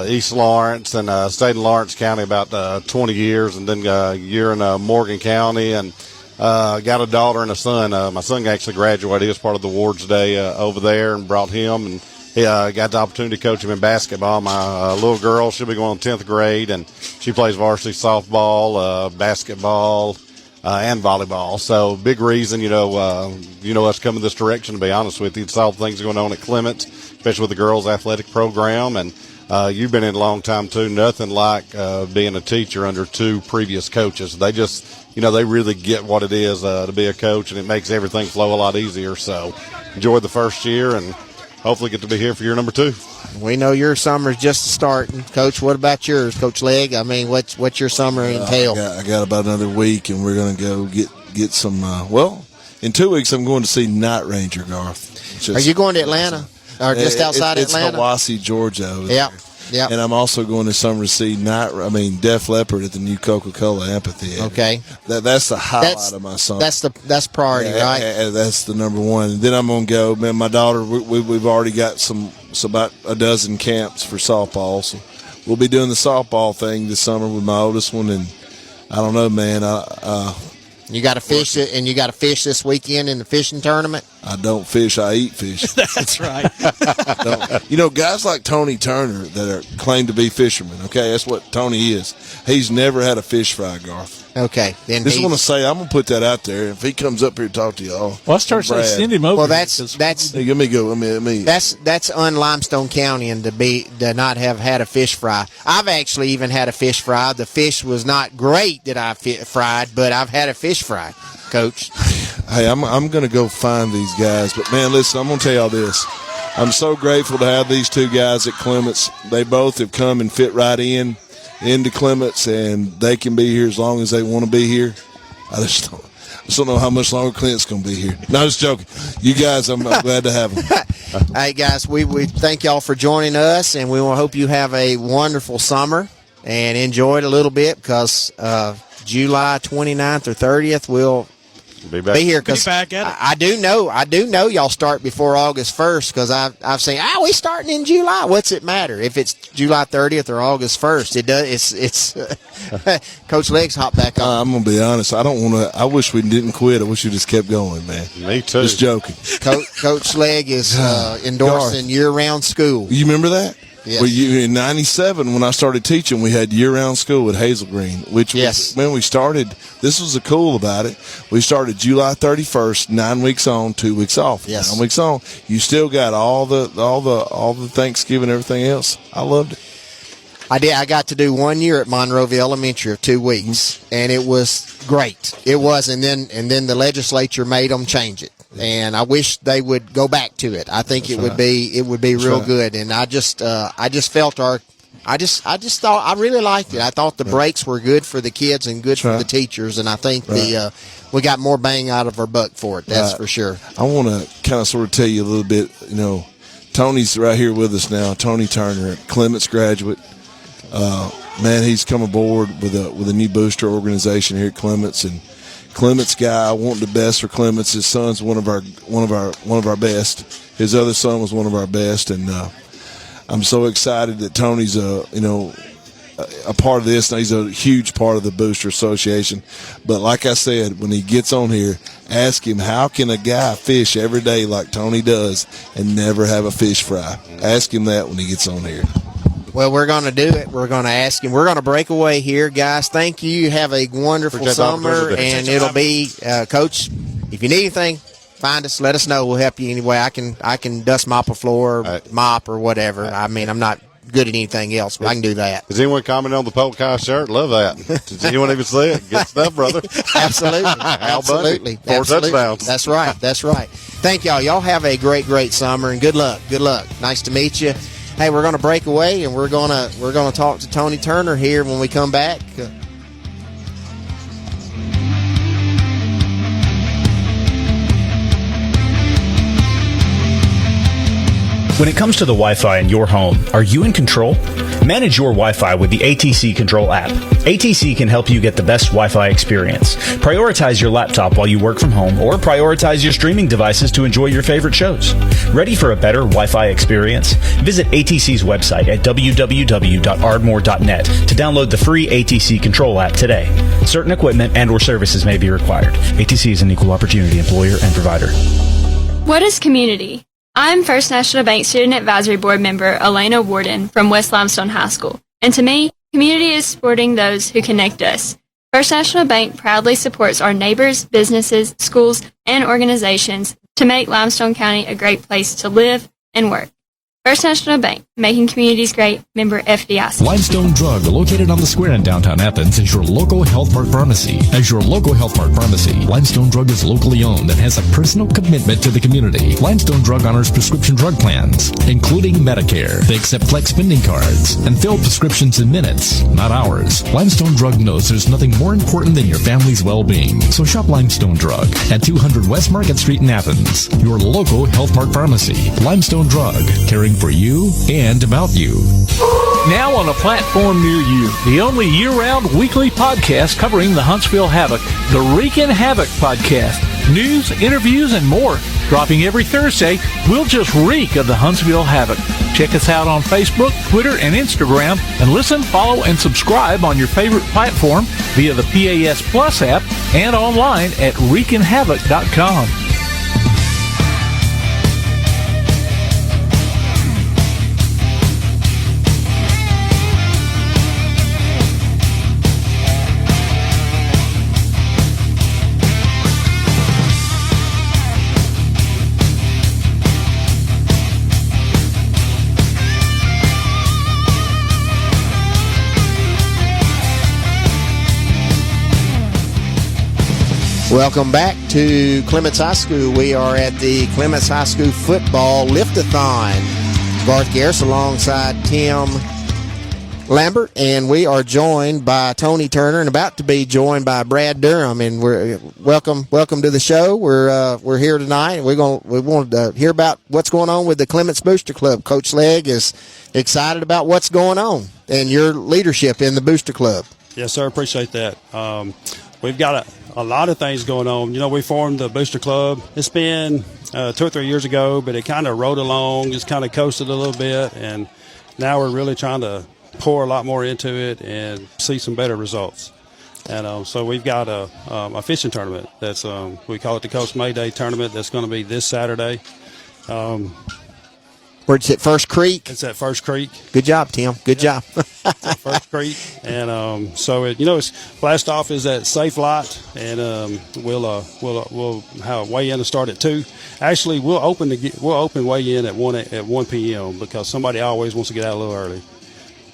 East Lawrence and stayed in Lawrence County about 20 years, and then a year in Morgan County, and got a daughter and a son. My son actually graduated. He was part of the Awards Day over there, and brought him, and he got the opportunity to coach him in basketball. My little girl, she'll be going to 10th grade, and she plays varsity softball, basketball, and volleyball. So big reason, us coming this direction, to be honest with you. It's all things going on at Clements, especially with the girls' athletic program. And you've been in a long time, too. Nothing like being a teacher under two previous coaches. They just, they really get what it is to be a coach, and it makes everything flow a lot easier. So enjoyed the first year and hopefully get to be here for year number 2. We know your summer's just starting. Coach, what about yours? Coach Legg, I mean, what's your summer entail? I got about another week, and we're going to go get some, in 2 weeks I'm going to see Night Ranger, Garth. Are you going to Atlanta? Or just outside Atlanta? It's Hiwassee, Georgia. Yeah. And I'm also going this summer to see Def Leppard at the new Coca-Cola Amphitheater. Okay. That's the highlight of my summer. That's priority, right? That's the number one. And then I'm going to go, man, my daughter, we've already got about a dozen camps for softball. So we'll be doing the softball thing this summer with my oldest one. And I don't know, man. You got to fish it, and you got to fish this weekend in the fishing tournament? I don't fish. I eat fish. That's right. Guys like Tony Turner that claim to be fishermen, okay, that's what Tony is. He's never had a fish fry, Garth. Okay. Then just want to say, I'm going to put that out there. If he comes up here to talk to y'all. Well, I start saying send him over. Well, that's hey, let me go. That's un-Limestone County and to not have had a fish fry. I've actually even had a fish fry. The fish was not great that I fried, but I've had a fish fry, Coach. Hey, I'm going to go find these guys. But, man, listen, I'm going to tell y'all this. I'm so grateful to have these two guys at Clements. They both have come and fit right into Clements, and they can be here as long as they want to be here. I just don't know how much longer Clint's going to be here. No, just joking. You guys, I'm glad to have them. Hey, guys, we thank y'all for joining us, and we hope you have a wonderful summer and enjoy it a little bit, because July 29th or 30th, we'll Be back. Be here because I do know y'all start before August 1st because I've seen we starting in July. What's it matter if it's July 30th or August 1st? It does. It's Coach Legg's hop back on. I'm gonna be honest. I don't want to. I wish we didn't quit. I wish we just kept going, man. Me too. Just joking. Coach Legg is endorsing year-round school. You remember that? Yes. Well, in '97, when I started teaching, we had year-round school at Hazel Green, which was when we started. This was the cool about it. We started July 31st, 9 weeks on, 2 weeks off. Yes. 9 weeks on. You still got all the Thanksgiving and everything else. I loved it. I did. I got to do 1 year at Monrovia Elementary of 2 weeks, and it was great. It was, and then the legislature made them change it. And I wish they would go back to it. I think it would be real good. And I just felt I just thought I really liked it. I thought the breaks were good for the kids and good for the teachers. And I think we got more bang out of our buck for it. That's for sure. I want to kind of sort of tell you a little bit. Tony's right here with us now. Tony Turner, Clements graduate. Man, he's come aboard with a new booster organization here at Clements, and Clements guy. I want the best for Clements. His son's one of our best. His other son was one of our best, and I'm so excited that Tony's a part of this. Now, he's a huge part of the Booster Association. But like I said, when he gets on here, ask him, how can a guy fish every day like Tony does and never have a fish fry? Ask him that when he gets on here. Well, we're going to do it. We're going to ask him. We're going to break away here, guys. Thank you. Have a wonderful summer, and it'll be, Coach, if you need anything, find us. Let us know. We'll help you anyway. I can dust mop a floor, mop or whatever. I mean, I'm not good at anything else, but I can do that. Does anyone comment on the polka shirt? Love that. Does anyone even see it? Good stuff, brother. Absolutely. Absolutely. 4 touchdowns. That's right. That's right. Thank y'all. Y'all have a great, great summer, and good luck. Good luck. Nice to meet you. Hey, we're going to break away, and we're going to talk to Tony Turner here when we come back. When it comes to the Wi-Fi in your home, are you in control? Manage your Wi-Fi with the ATC Control app. ATC can help you get the best Wi-Fi experience. Prioritize your laptop while you work from home, or prioritize your streaming devices to enjoy your favorite shows. Ready for a better Wi-Fi experience? Visit ATC's website at www.ardmore.net to download the free ATC Control app today. Certain equipment and/or services may be required. ATC is an equal opportunity employer and provider. What is community? I'm First National Bank Student Advisory Board member Elena Warden from West Limestone High School. And to me, community is supporting those who connect us. First National Bank proudly supports our neighbors, businesses, schools, and organizations to make Limestone County a great place to live and work. First National Bank, making communities great, member FDIC. Limestone Drug, located on the square in downtown Athens, is your local Health Mart pharmacy. As your local Health Mart pharmacy, Limestone Drug is locally owned and has a personal commitment to the community. Limestone Drug honors prescription drug plans, including Medicare. They accept flex spending cards and fill prescriptions in minutes, not hours. Limestone Drug knows there's nothing more important than your family's well-being. So shop Limestone Drug at 200 West Market Street in Athens, your local Health Mart pharmacy. Limestone Drug, caring for you and about you. Now on a platform near you, the only year-round weekly podcast covering the Huntsville Havoc, the Wreakin' Havoc Podcast. News, interviews, and more. Dropping every Thursday, we'll just reek of the Huntsville Havoc. Check us out on Facebook, Twitter, and Instagram, and listen, follow, and subscribe on your favorite platform via the PAS Plus app and online at wreakinhavoc.com. Welcome back to Clements High School. We are at the Clements High School football Lift-a-thon. Garth Garris alongside Tim Lambert, and we are joined by Tony Turner and about to be joined by Brad Durham. And we're welcome to the show. We're here tonight, and we wanted to hear about what's going on with the Clements Booster Club. Coach Legg is excited about what's going on and your leadership in the Booster Club. Yes, sir. Appreciate that. we've got a lot of things going on. We formed the Booster Club. It's been 2 or 3 years ago, but it kind of rode along, just kind of coasted a little bit, and now we're really trying to pour a lot more into it and see some better results. And so we've got a fishing tournament that's we call it the Coast May Day tournament. That's going to be this Saturday. Where's it? First Creek. It's at First Creek. Good job, Tim. Good job. First Creek, and so it's blast off is at Safe Lot, and we'll have weigh in to start at 2. Actually, we'll open weigh in at 1 p.m. because somebody always wants to get out a little early.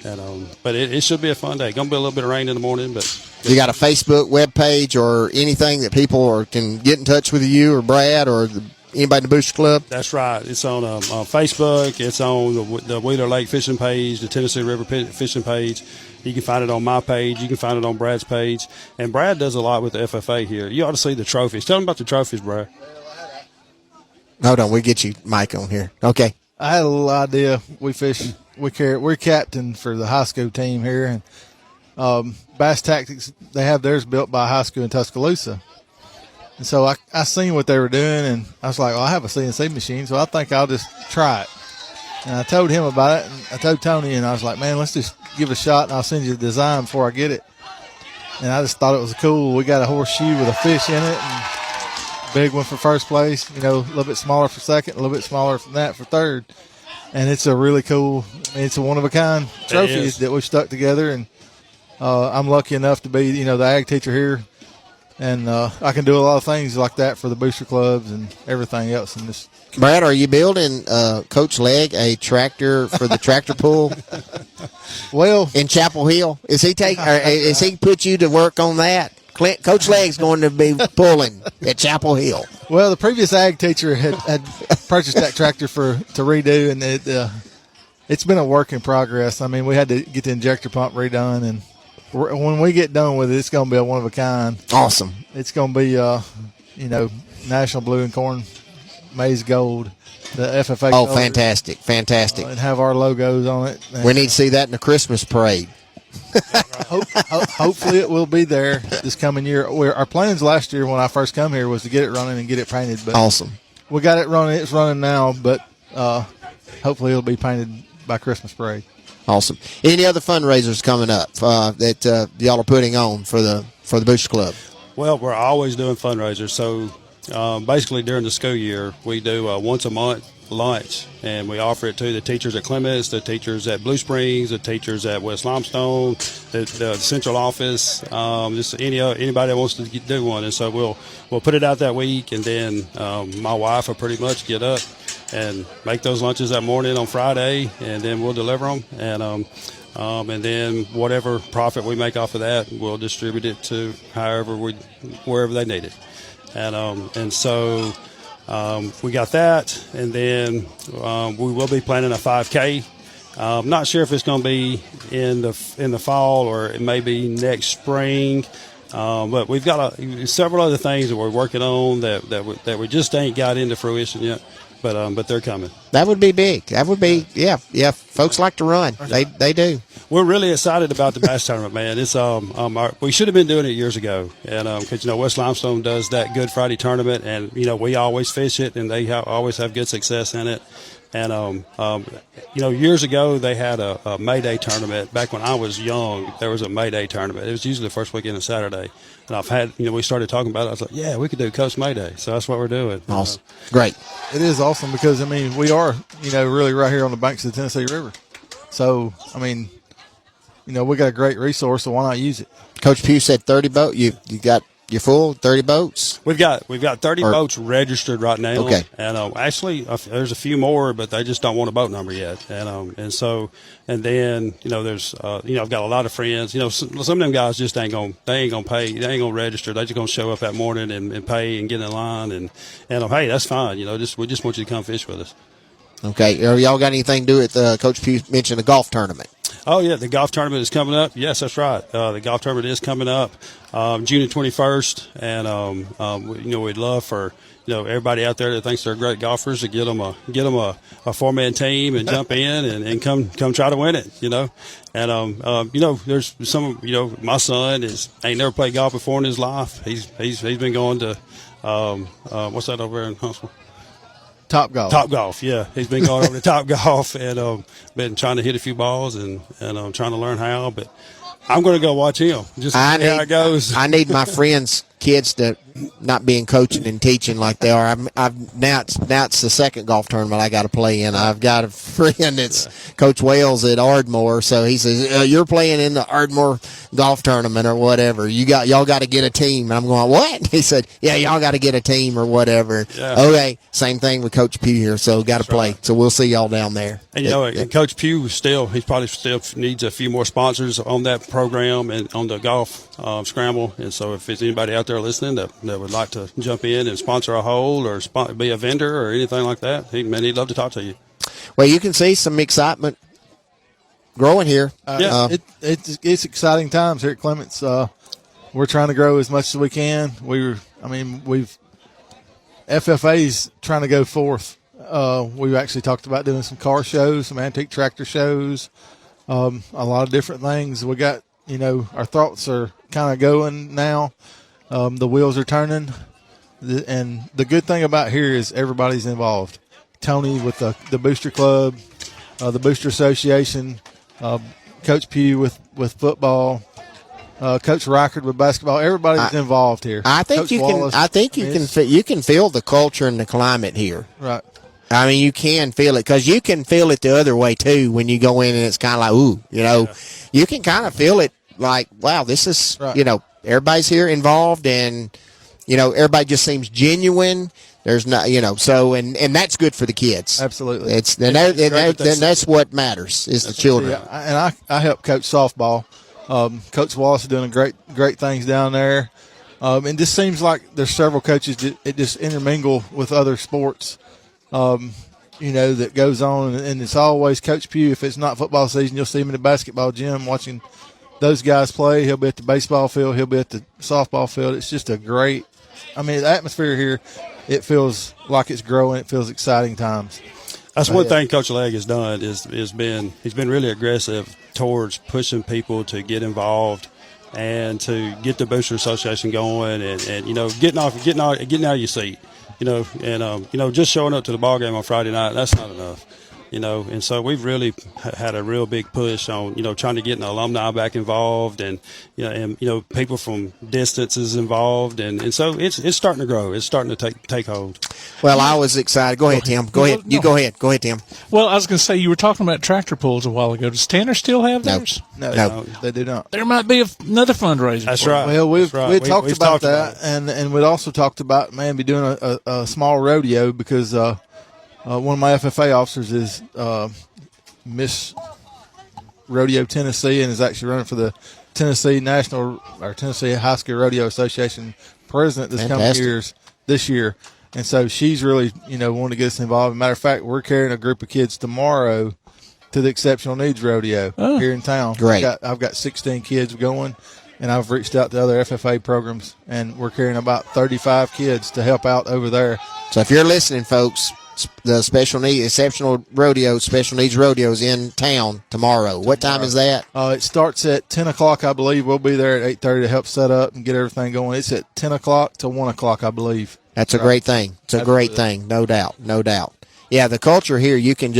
And but it should be a fun day. Gonna be a little bit of rain in the morning, but you got a Facebook web page or anything that people can get in touch with you or Brad or anybody in the Booster Club? That's right. It's on Facebook. It's on the Wheeler Lake fishing page, the Tennessee River fishing page. You can find it on my page. You can find it on Brad's page. And Brad does a lot with the FFA here. You ought to see the trophies. Tell them about the trophies, Brad. Hold on. We'll get you Mike on here. Okay. I had a little idea. We're captain for the high school team here. And Bass Tactics, they have theirs built by a high school in Tuscaloosa. And so I seen what they were doing, and I was like, well, I have a CNC machine, so I think I'll just try it. And I told him about it, and I told Tony, and I was like, man, let's just give it a shot, and I'll send you the design before I get it. And I just thought it was cool. We got a horseshoe with a fish in it, and a big one for first place, a little bit smaller for second, a little bit smaller than that for third. And it's a really cool, it's a one-of-a-kind trophy that we've stuck together, and I'm lucky enough to be, the ag teacher here. And I can do a lot of things like that for the booster clubs and everything else. And this. Brad, are you building Coach Legg a tractor for the tractor pull? Well, in Chapel Hill, is he put you to work on that? Coach Legg's going to be pulling at Chapel Hill. Well, the previous ag teacher had purchased that tractor to redo, and it's been a work in progress. I mean, we had to get the injector pump redone, and when we get done with it, it's going to be a one-of-a-kind. Awesome. It's going to be, National Blue and Corn Maize Gold, the FFA. Oh, color. Fantastic. And have our logos on it. We need to see that in the Christmas parade. Hopefully it will be there this coming year. Our plans last year when I first come here was to get it running and get it painted. But awesome. We got it running. It's running now, but hopefully it'll be painted by Christmas parade. Awesome. Any other fundraisers coming up that y'all are putting on for the Booster Club? Well, we're always doing fundraisers. So basically during the school year, we do once a month lunch, and we offer it to the teachers at Clements, the teachers at Blue Springs, the teachers at West Limestone, the central office, just anybody that wants to do one. And so we'll put it out that week, and then my wife will pretty much get up and make those lunches that morning on Friday, and then we'll deliver them, and then whatever profit we make off of that, we'll distribute it to wherever they need it, and so we got that, and then we will be planning a 5K. I'm not sure if it's going to be in the fall or it may be next spring. But we've got several other things that we're working on that we just ain't got into fruition yet. But they're coming. That would be big. That would be, yeah. Folks like to run. They do. We're really excited about the bass tournament, man. It's we should have been doing it years ago, and because West Limestone does that Good Friday tournament, and we always fish it, and they always have good success in it. And years ago they had a May Day tournament. Back when I was young, there was a May Day tournament. It was usually the first weekend of Saturday. And I've had, we started talking about it. I was like, yeah, we could do Coast May Day. So that's what we're doing. Awesome. Great. It is awesome because, we are, really right here on the banks of the Tennessee River. So, we got a great resource, so why not use it? Coach Pugh said 30 boats. You got you're full, 30 boats? We've got 30 boats registered right now. Okay. And actually, there's a few more, but they just don't want a boat number yet. And then there's I've got a lot of friends. Some of them guys just ain't gonna pay. They ain't gonna register. They just gonna show up that morning and pay and get in line. And hey, that's fine. We just want you to come fish with us. Okay. Y'all got anything to do with Coach Pugh mentioned the golf tournament? Oh, yeah, the golf tournament is coming up. Yes, that's right. The golf tournament is coming up June the 21st, and we'd love for everybody out there that thinks they're great golfers, to get them a 4-man team and jump in and come try to win it. And there's some. My son ain't never played golf before in his life. He's been going to what's that over there in Huntsville? Top Golf, yeah. He's been going over to Top Golf and been trying to hit a few balls and trying to learn how. But I'm going to go watch him just to see how it goes. I need my friends' kids to not be in coaching and teaching like they are. Now it's the second golf tournament I got to play in. I've got a friend that's Coach Wales at Ardmore, so he says you're playing in the Ardmore golf tournament or whatever. Y'all got to get a team. And I'm going, what? He said, yeah, y'all got to get a team or whatever. Yeah. Okay, same thing with Coach Pugh here. So got to play. Right. So we'll see y'all down there. And and Coach Pugh he probably still needs a few more sponsors on that program and on the golf scramble. And so if there's anybody out there listening that would like to jump in and sponsor a hole or be a vendor or anything like that, he'd love to talk to you. Well, you can see some excitement growing here. It's exciting times here at Clements. We're trying to grow as much as we can. FFA's trying to go forth. We've actually talked about doing some car shows, some antique tractor shows, a lot of different things. We got, our thoughts are kind of going now. The wheels are turning. And the good thing about here is everybody's involved. Tony with the Booster Club, the Booster Association, Coach Pugh with football, Coach Reichard with basketball. Everybody's involved here. I think you can feel the culture and the climate here. Right. I mean, you can feel it because you can feel it the other way too when you go in and it's kind of like, ooh, you can kind of feel it like, wow, this is, everybody's here involved and, everybody just seems genuine. There's not, so, and that's good for the kids. Absolutely. Then that's what matters is the children. And I help coach softball. Coach Wallace is doing great things down there. And this seems like there's several coaches that just intermingle with other sports, that goes on. And it's always Coach Pugh. If it's not football season, you'll see him in the basketball gym watching those guys play. He'll be at the baseball field. He'll be at the softball field. It's just the atmosphere here, it feels like it's growing. It feels exciting times. That's one thing Coach Legg has done he's been really aggressive towards pushing people to get involved and to get the Booster Association going and getting out of your seat, and just showing up to the ball game on Friday night, that's not enough. And so we've really had a real big push on, trying to get an alumni back involved and people from distances involved. And so it's starting to grow. It's starting to take hold. Well, I was excited. Go ahead, Tim. Go ahead. Go ahead, Tim. Well, I was going to say, you were talking about tractor pulls a while ago. Does Tanner still have theirs? No, they do not. There might be another fundraiser. That's right. Well, we talked about that. And we'd also talked about, be doing a small rodeo because one of my FFA officers is Miss Rodeo Tennessee and is actually running for the Tennessee Tennessee High School Rodeo Association president this year. And so she's really, wanting to get us involved. As a matter of fact, we're carrying a group of kids tomorrow to the Exceptional Needs Rodeo here in town. Great. I've got 16 kids going, and I've reached out to other FFA programs, and we're carrying about 35 kids to help out over there. So if you're listening, folks, the Exceptional Rodeo, Special Needs Rodeo is in town tomorrow. What time is that? It starts at 10 o'clock, I believe. We'll be there at 8:30 to help set up and get everything going. It's at 10 o'clock to 1 o'clock, I believe. That's a great thing. It's a great thing, no doubt. Yeah, the culture here, you can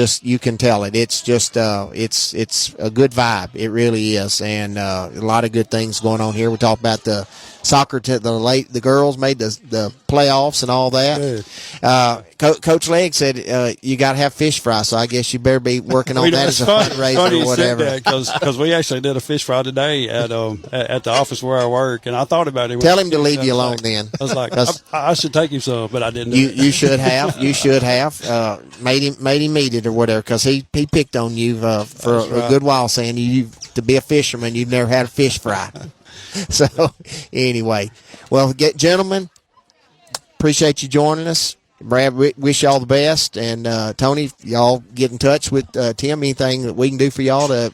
tell it. It's just it's a good vibe. It really is, and a lot of good things going on here. We talked about the soccer. The girls made the playoffs and all that. Coach Legg said you got to have fish fry, so I guess you better be working on that as a fundraiser or whatever. Because we actually did a fish fry today at the office where I work, and I thought about it. Tell him to leave you alone then. I was like, I should take him some, but I didn't. You should have. You should have. Made him eat it or whatever, because he picked on you for a good while, saying you to be a fisherman, you've never had a fish fry. So anyway, well, gentlemen, appreciate you joining us. Brad, wish y'all the best, and Tony, y'all get in touch with Tim. Anything that we can do for y'all to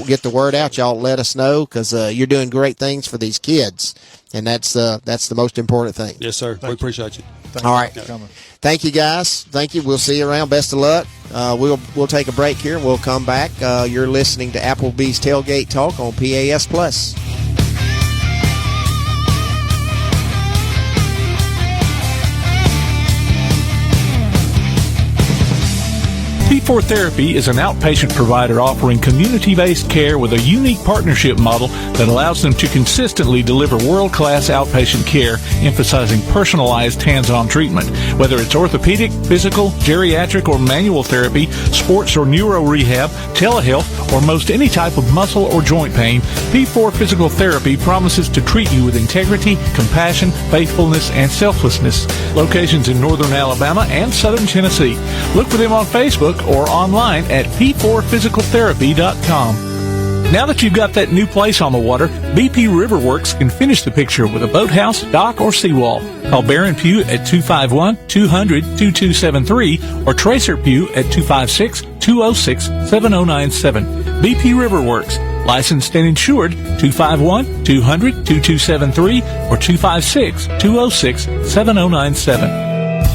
get the word out, y'all let us know, because you're doing great things for these kids. And that's the most important thing. Yes, sir. We appreciate you. All right. Thank you, guys. Thank you. We'll see you around. Best of luck. We'll take a break here. We'll come back. You're listening to Applebee's Tailgate Talk on PAS Plus. P4 Therapy is an outpatient provider offering community-based care with a unique partnership model that allows them to consistently deliver world-class outpatient care, emphasizing personalized hands-on treatment. Whether it's orthopedic, physical, geriatric, or manual therapy, sports or neuro rehab, telehealth, or most any type of muscle or joint pain, P4 Physical Therapy promises to treat you with integrity, compassion, faithfulness, and selflessness. Locations in northern Alabama and southern Tennessee. Look for them on Facebook or online at p4physicaltherapy.com. Now that you've got that new place on the water, BP Riverworks can finish the picture with a boathouse, dock, or seawall. Call Barron Pugh at 251-200-2273 or Tracer Pugh at 256-206-7097. BP Riverworks, licensed and insured, 251-200-2273 or 256-206-7097.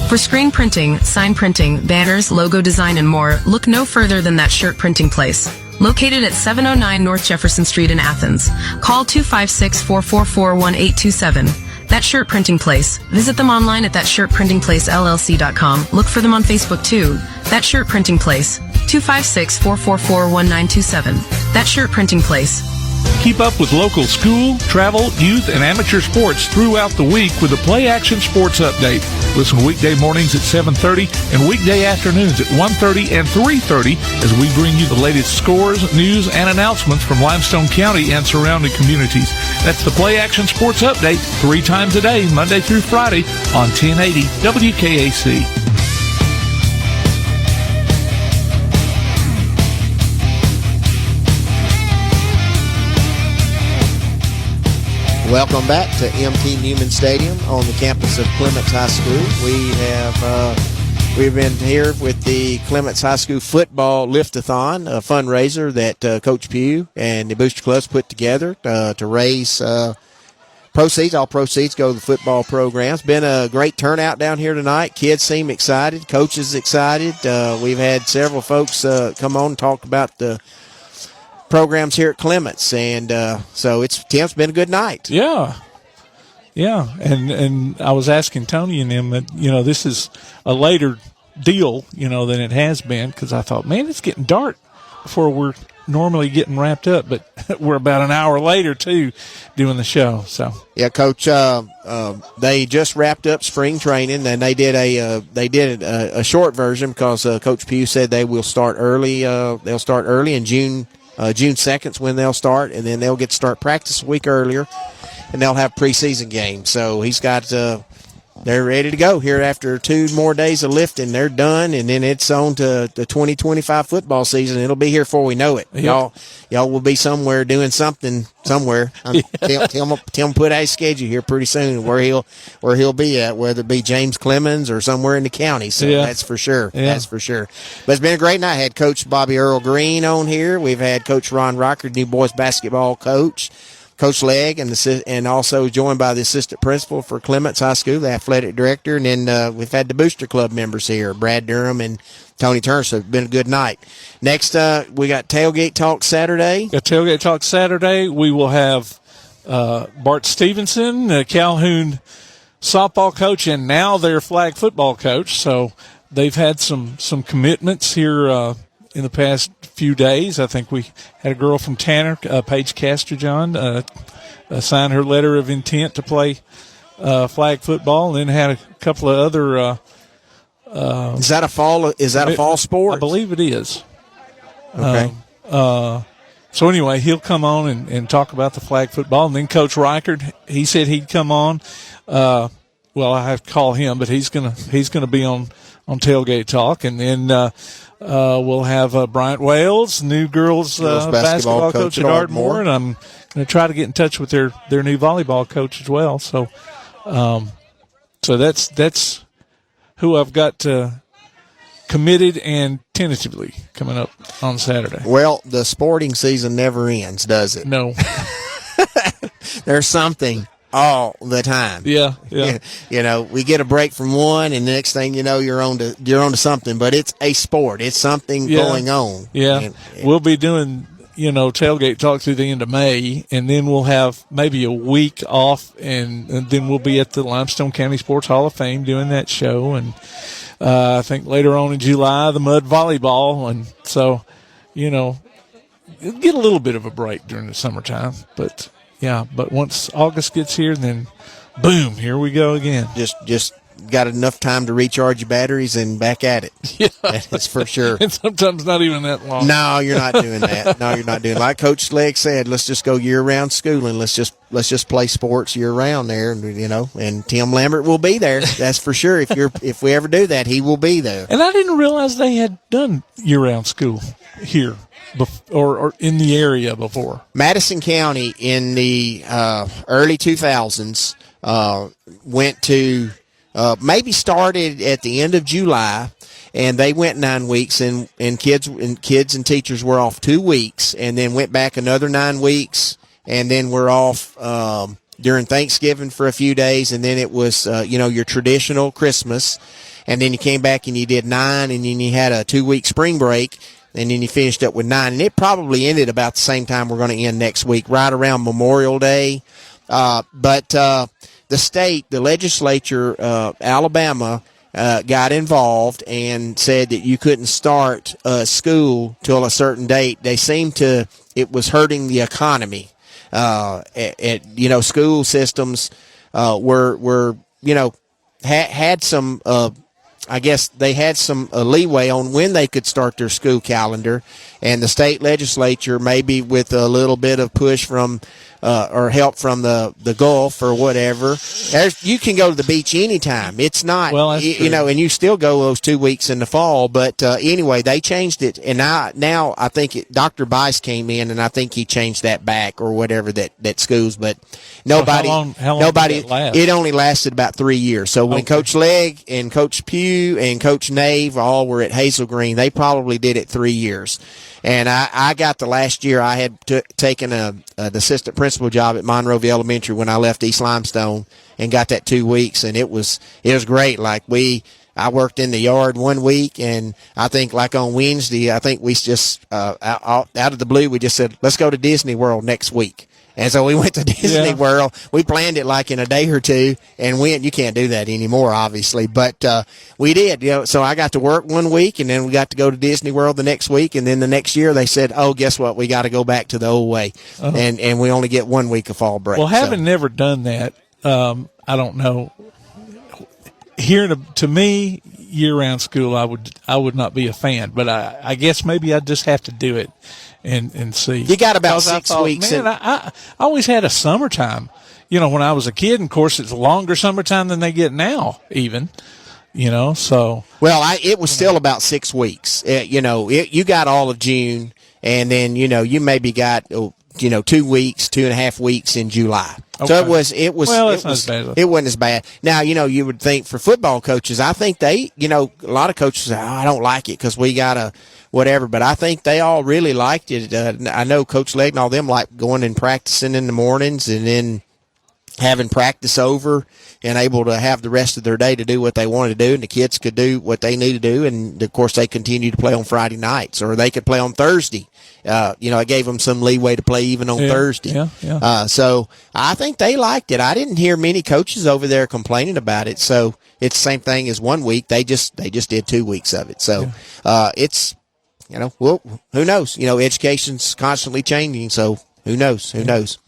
For screen printing, sign printing, banners, logo design, and more, look no further than That Shirt Printing Place. Located at 709 North Jefferson Street in Athens. Call 256-444-1827. That Shirt Printing Place. Visit them online at thatshirtprintingplacellc.com. Look for them on Facebook too. That Shirt Printing Place. 256-444-1927. That Shirt Printing Place. Keep up with local school, travel, youth, and amateur sports throughout the week with a Play Action Sports Update. Listen weekday mornings at 7:30 and weekday afternoons at 1:30 and 3:30 as we bring you the latest scores, news, and announcements from Limestone County and surrounding communities. That's the Play Action Sports Update 3 times a day, Monday through Friday on 1080 WKAC. Welcome back to M.T. Newman Stadium on the campus of Clements High School. We've been here with the Clements High School football Lift-a-thon, a fundraiser that Coach Pugh and the Booster Clubs put together to raise proceeds. All proceeds go to the football program. It's been a great turnout down here tonight. Kids seem excited. Coaches excited. We've had several folks come on and talk about the programs here at Clements, and so Tim's been a good night. Yeah, and I was asking Tony and them that this is a later deal than it has been, because I thought, man, it's getting dark before we're normally getting wrapped up, but we're about an hour later too doing the show. So yeah, Coach, they just wrapped up spring training, and they did a short version because Coach Pugh said they will start early. They'll start early in June. June 2nd's when they'll start, and then they'll get to start practice a week earlier, and they'll have preseason games. So he's got they're ready to go here after 2 more days of lifting. They're done, and then it's on to the 2025 football season. It'll be here before we know it. Yep. Y'all will be somewhere doing something somewhere. Tim put a schedule here pretty soon where he'll be at, whether it be James Clements or somewhere in the county. So that's for sure. Yeah. That's for sure. But it's been a great night. I had Coach Bobby Earl Greene on here. We've had Coach Ron Rocker, new boys basketball coach. Coach Legg, and also joined by the assistant principal for Clements High School, the athletic director, and then we've had the Booster Club members here, Brad Durham and Tony Turner. So it's been a good night. Next, we got Tailgate Talk Saturday. We will have Bart Stevenson, Calhoun softball coach, and now their flag football coach. So they've had some commitments here in the past few days. I think we had a girl from Tanner, Paige Casterjohn, sign her letter of intent to play flag football, and then had a couple of other. Is that a fall sport? I believe it is. Okay. So anyway, he'll come on and talk about the flag football, and then Coach Reichard, he said he'd come on. Well, I have to call him, but he's gonna be on Tailgate Talk, and then. We'll have Bryant Wales, new girls basketball coach at Ardmore, and I'm going to try to get in touch with their new volleyball coach as well. So, so that's who I've got committed and tentatively coming up on Saturday. Well, the sporting season never ends, does it? No. There's something all the time. Yeah. You know, we get a break from one, and the next thing you know, you're on to something. But it's a sport. It's something going on. Yeah, and we'll be doing tailgate talk through the end of May, and then we'll have maybe a week off, and then we'll be at the Limestone County Sports Hall of Fame doing that show, and I think later on in July the mud volleyball, and so get a little bit of a break during the summertime, but once August gets here, then boom, here we go again. Just got enough time to recharge your batteries and back at it. Yeah, that's for sure. And sometimes not even that long. No, you're not doing that. No, you're not doing. Like Coach Legg said, let's just go year-round schooling. Let's just play sports year-round there, and Tim Lambert will be there. That's for sure. If we ever do that, he will be there. And I didn't realize they had done year-round school here. Or in the area before. Madison County in the early 2000s went to maybe started at the end of July, and they went 9 weeks, and kids and teachers were off 2 weeks, and then went back another 9 weeks, and then we're off during Thanksgiving for a few days, and then it was your traditional Christmas, and then you came back and you did 9, and then you had a 2-week spring break. And then you finished up with 9. And it probably ended about the same time we're going to end next week, right around Memorial Day. But the legislature, Alabama, got involved and said that you couldn't start school till a certain date. They seemed it was hurting the economy. School systems were had some I guess they had some leeway on when they could start their school calendar, and the state legislature, maybe with a little bit of push from or help from the Gulf or whatever, you can go to the beach anytime. It's not, and you still go those 2 weeks in the fall. But anyway, they changed it, and now I think Dr. Bice came in, and I think he changed that back or whatever that schools. But nobody, so how long did that last? It only lasted about 3 years. So when Coach Legg and Coach Pugh and Coach Nave all were at Hazel Green, they probably did it 3 years. And I got the last year. I had taken an assistant principal job at Monrovia Elementary when I left East Limestone, and got that 2 weeks, and it was great. Like I worked in the yard 1 week, and I think like on Wednesday, I think we just out of the blue we just said, let's go to Disney World next week. And so we went to Disney World. We planned it like in a day or two and went. You can't do that anymore, obviously, but we did. So I got to work 1 week, and then we got to go to Disney World the next week, and then the next year they said, "Oh, guess what? We got to go back to the old way," and we only get 1 week of fall break. Well, having never done that, I don't know. Here to me, year-round school, I would not be a fan, but I guess maybe I just have to do it. And see. You got about 6 weeks. Man, I always had a summertime. When I was a kid, and of course, it's a longer summertime than they get now, even. So. Well, it was still about 6 weeks. You got all of June, and then, you maybe got, 2 weeks, 2.5 weeks in July. Okay. So it wasn't as bad. Now, you would think for football coaches, I think they, a lot of coaches say, I don't like it because we got to whatever, but I think they all really liked it. I know Coach Legg and all them like going and practicing in the mornings, and then having practice over and able to have the rest of their day to do what they wanted to do, and the kids could do what they need to do, and of course they continue to play on Friday nights, or they could play on Thursday. It gave them some leeway to play even on Thursday. So I think they liked it. I didn't hear many coaches over there complaining about it. So it's the same thing as 1 week. They just did 2 weeks of it. So it's, well, who knows? Education's constantly changing. So who knows? Who knows?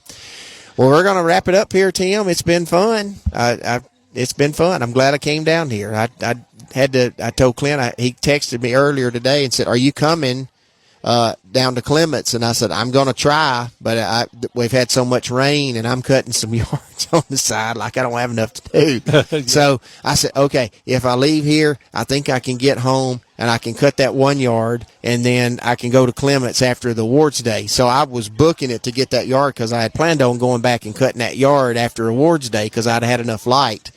Well, we're going to wrap it up here, Tim. It's been fun. It's been fun. I'm glad I came down here. I told Clint, he texted me earlier today and said, "Are you coming down to Clements?" And I said, "I'm going to try, but we've had so much rain, and I'm cutting some yards on the side. Like I don't have enough to do." So I said, "Okay, if I leave here, I think I can get home and I can cut that 1 yard, and then I can go to Clements after the awards day." So I was booking it to get that yard because I had planned on going back and cutting that yard after awards day because I'd had enough light.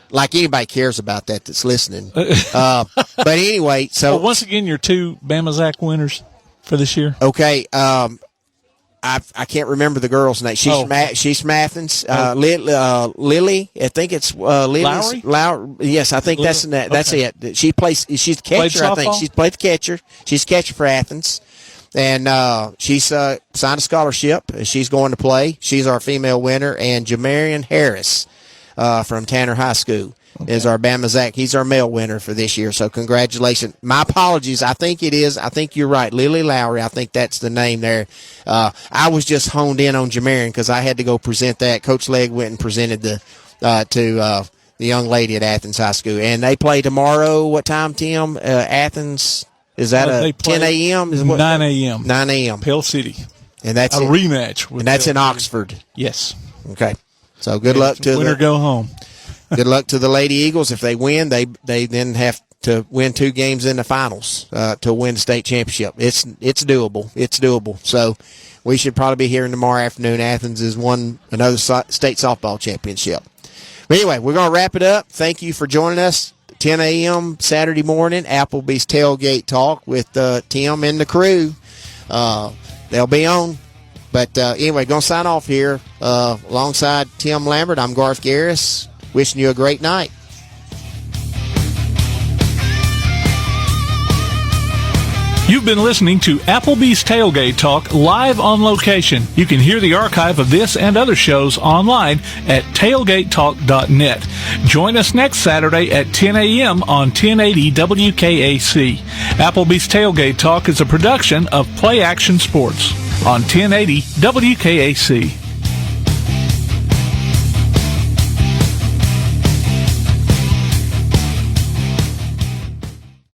Like anybody cares about that that's listening. But anyway, so once again, your 2 Bama Zach winners for this year. Okay. I can't remember the girl's name. She's from Athens. Lily, I think it's Lily. Lowry? Yes, I think that's it. She's the catcher. I think she's played the catcher. She's the catcher for Athens, and she's signed a scholarship. She's going to play. She's our female winner, and Jamarian Harris from Tanner High School. Is our Bama Zach. He's our male winner for this year, so congratulations. My apologies. I think it is. I think you're right. Lily Lowry, I think that's the name there. I was just honed in on Jamarian because I had to go present that. Coach Legg went and presented to the young lady at Athens High School. And they play tomorrow. What time, Tim? Athens, is that 10 a.m.? 9 a.m. 9 a.m. Pell City. And that's a rematch. And that's in Oxford. Yes. Okay. So good luck to winner go home. Good luck to the Lady Eagles. If they win, they then have to win 2 games in the finals to win the state championship. It's doable. It's doable. So we should probably be hearing tomorrow afternoon. Athens has won another state softball championship. But anyway, we're going to wrap it up. Thank you for joining us. 10 a.m. Saturday morning, Applebee's Tailgate Talk with Tim and the crew. They'll be on. But anyway, going to sign off here alongside Tim Lambert. I'm Garth Garris. Wishing you a great night. You've been listening to Applebee's Tailgate Talk live on location. You can hear the archive of this and other shows online at tailgatetalk.net. Join us next Saturday at 10 a.m. on 1080 WKAC. Applebee's Tailgate Talk is a production of Play Action Sports on 1080 WKAC.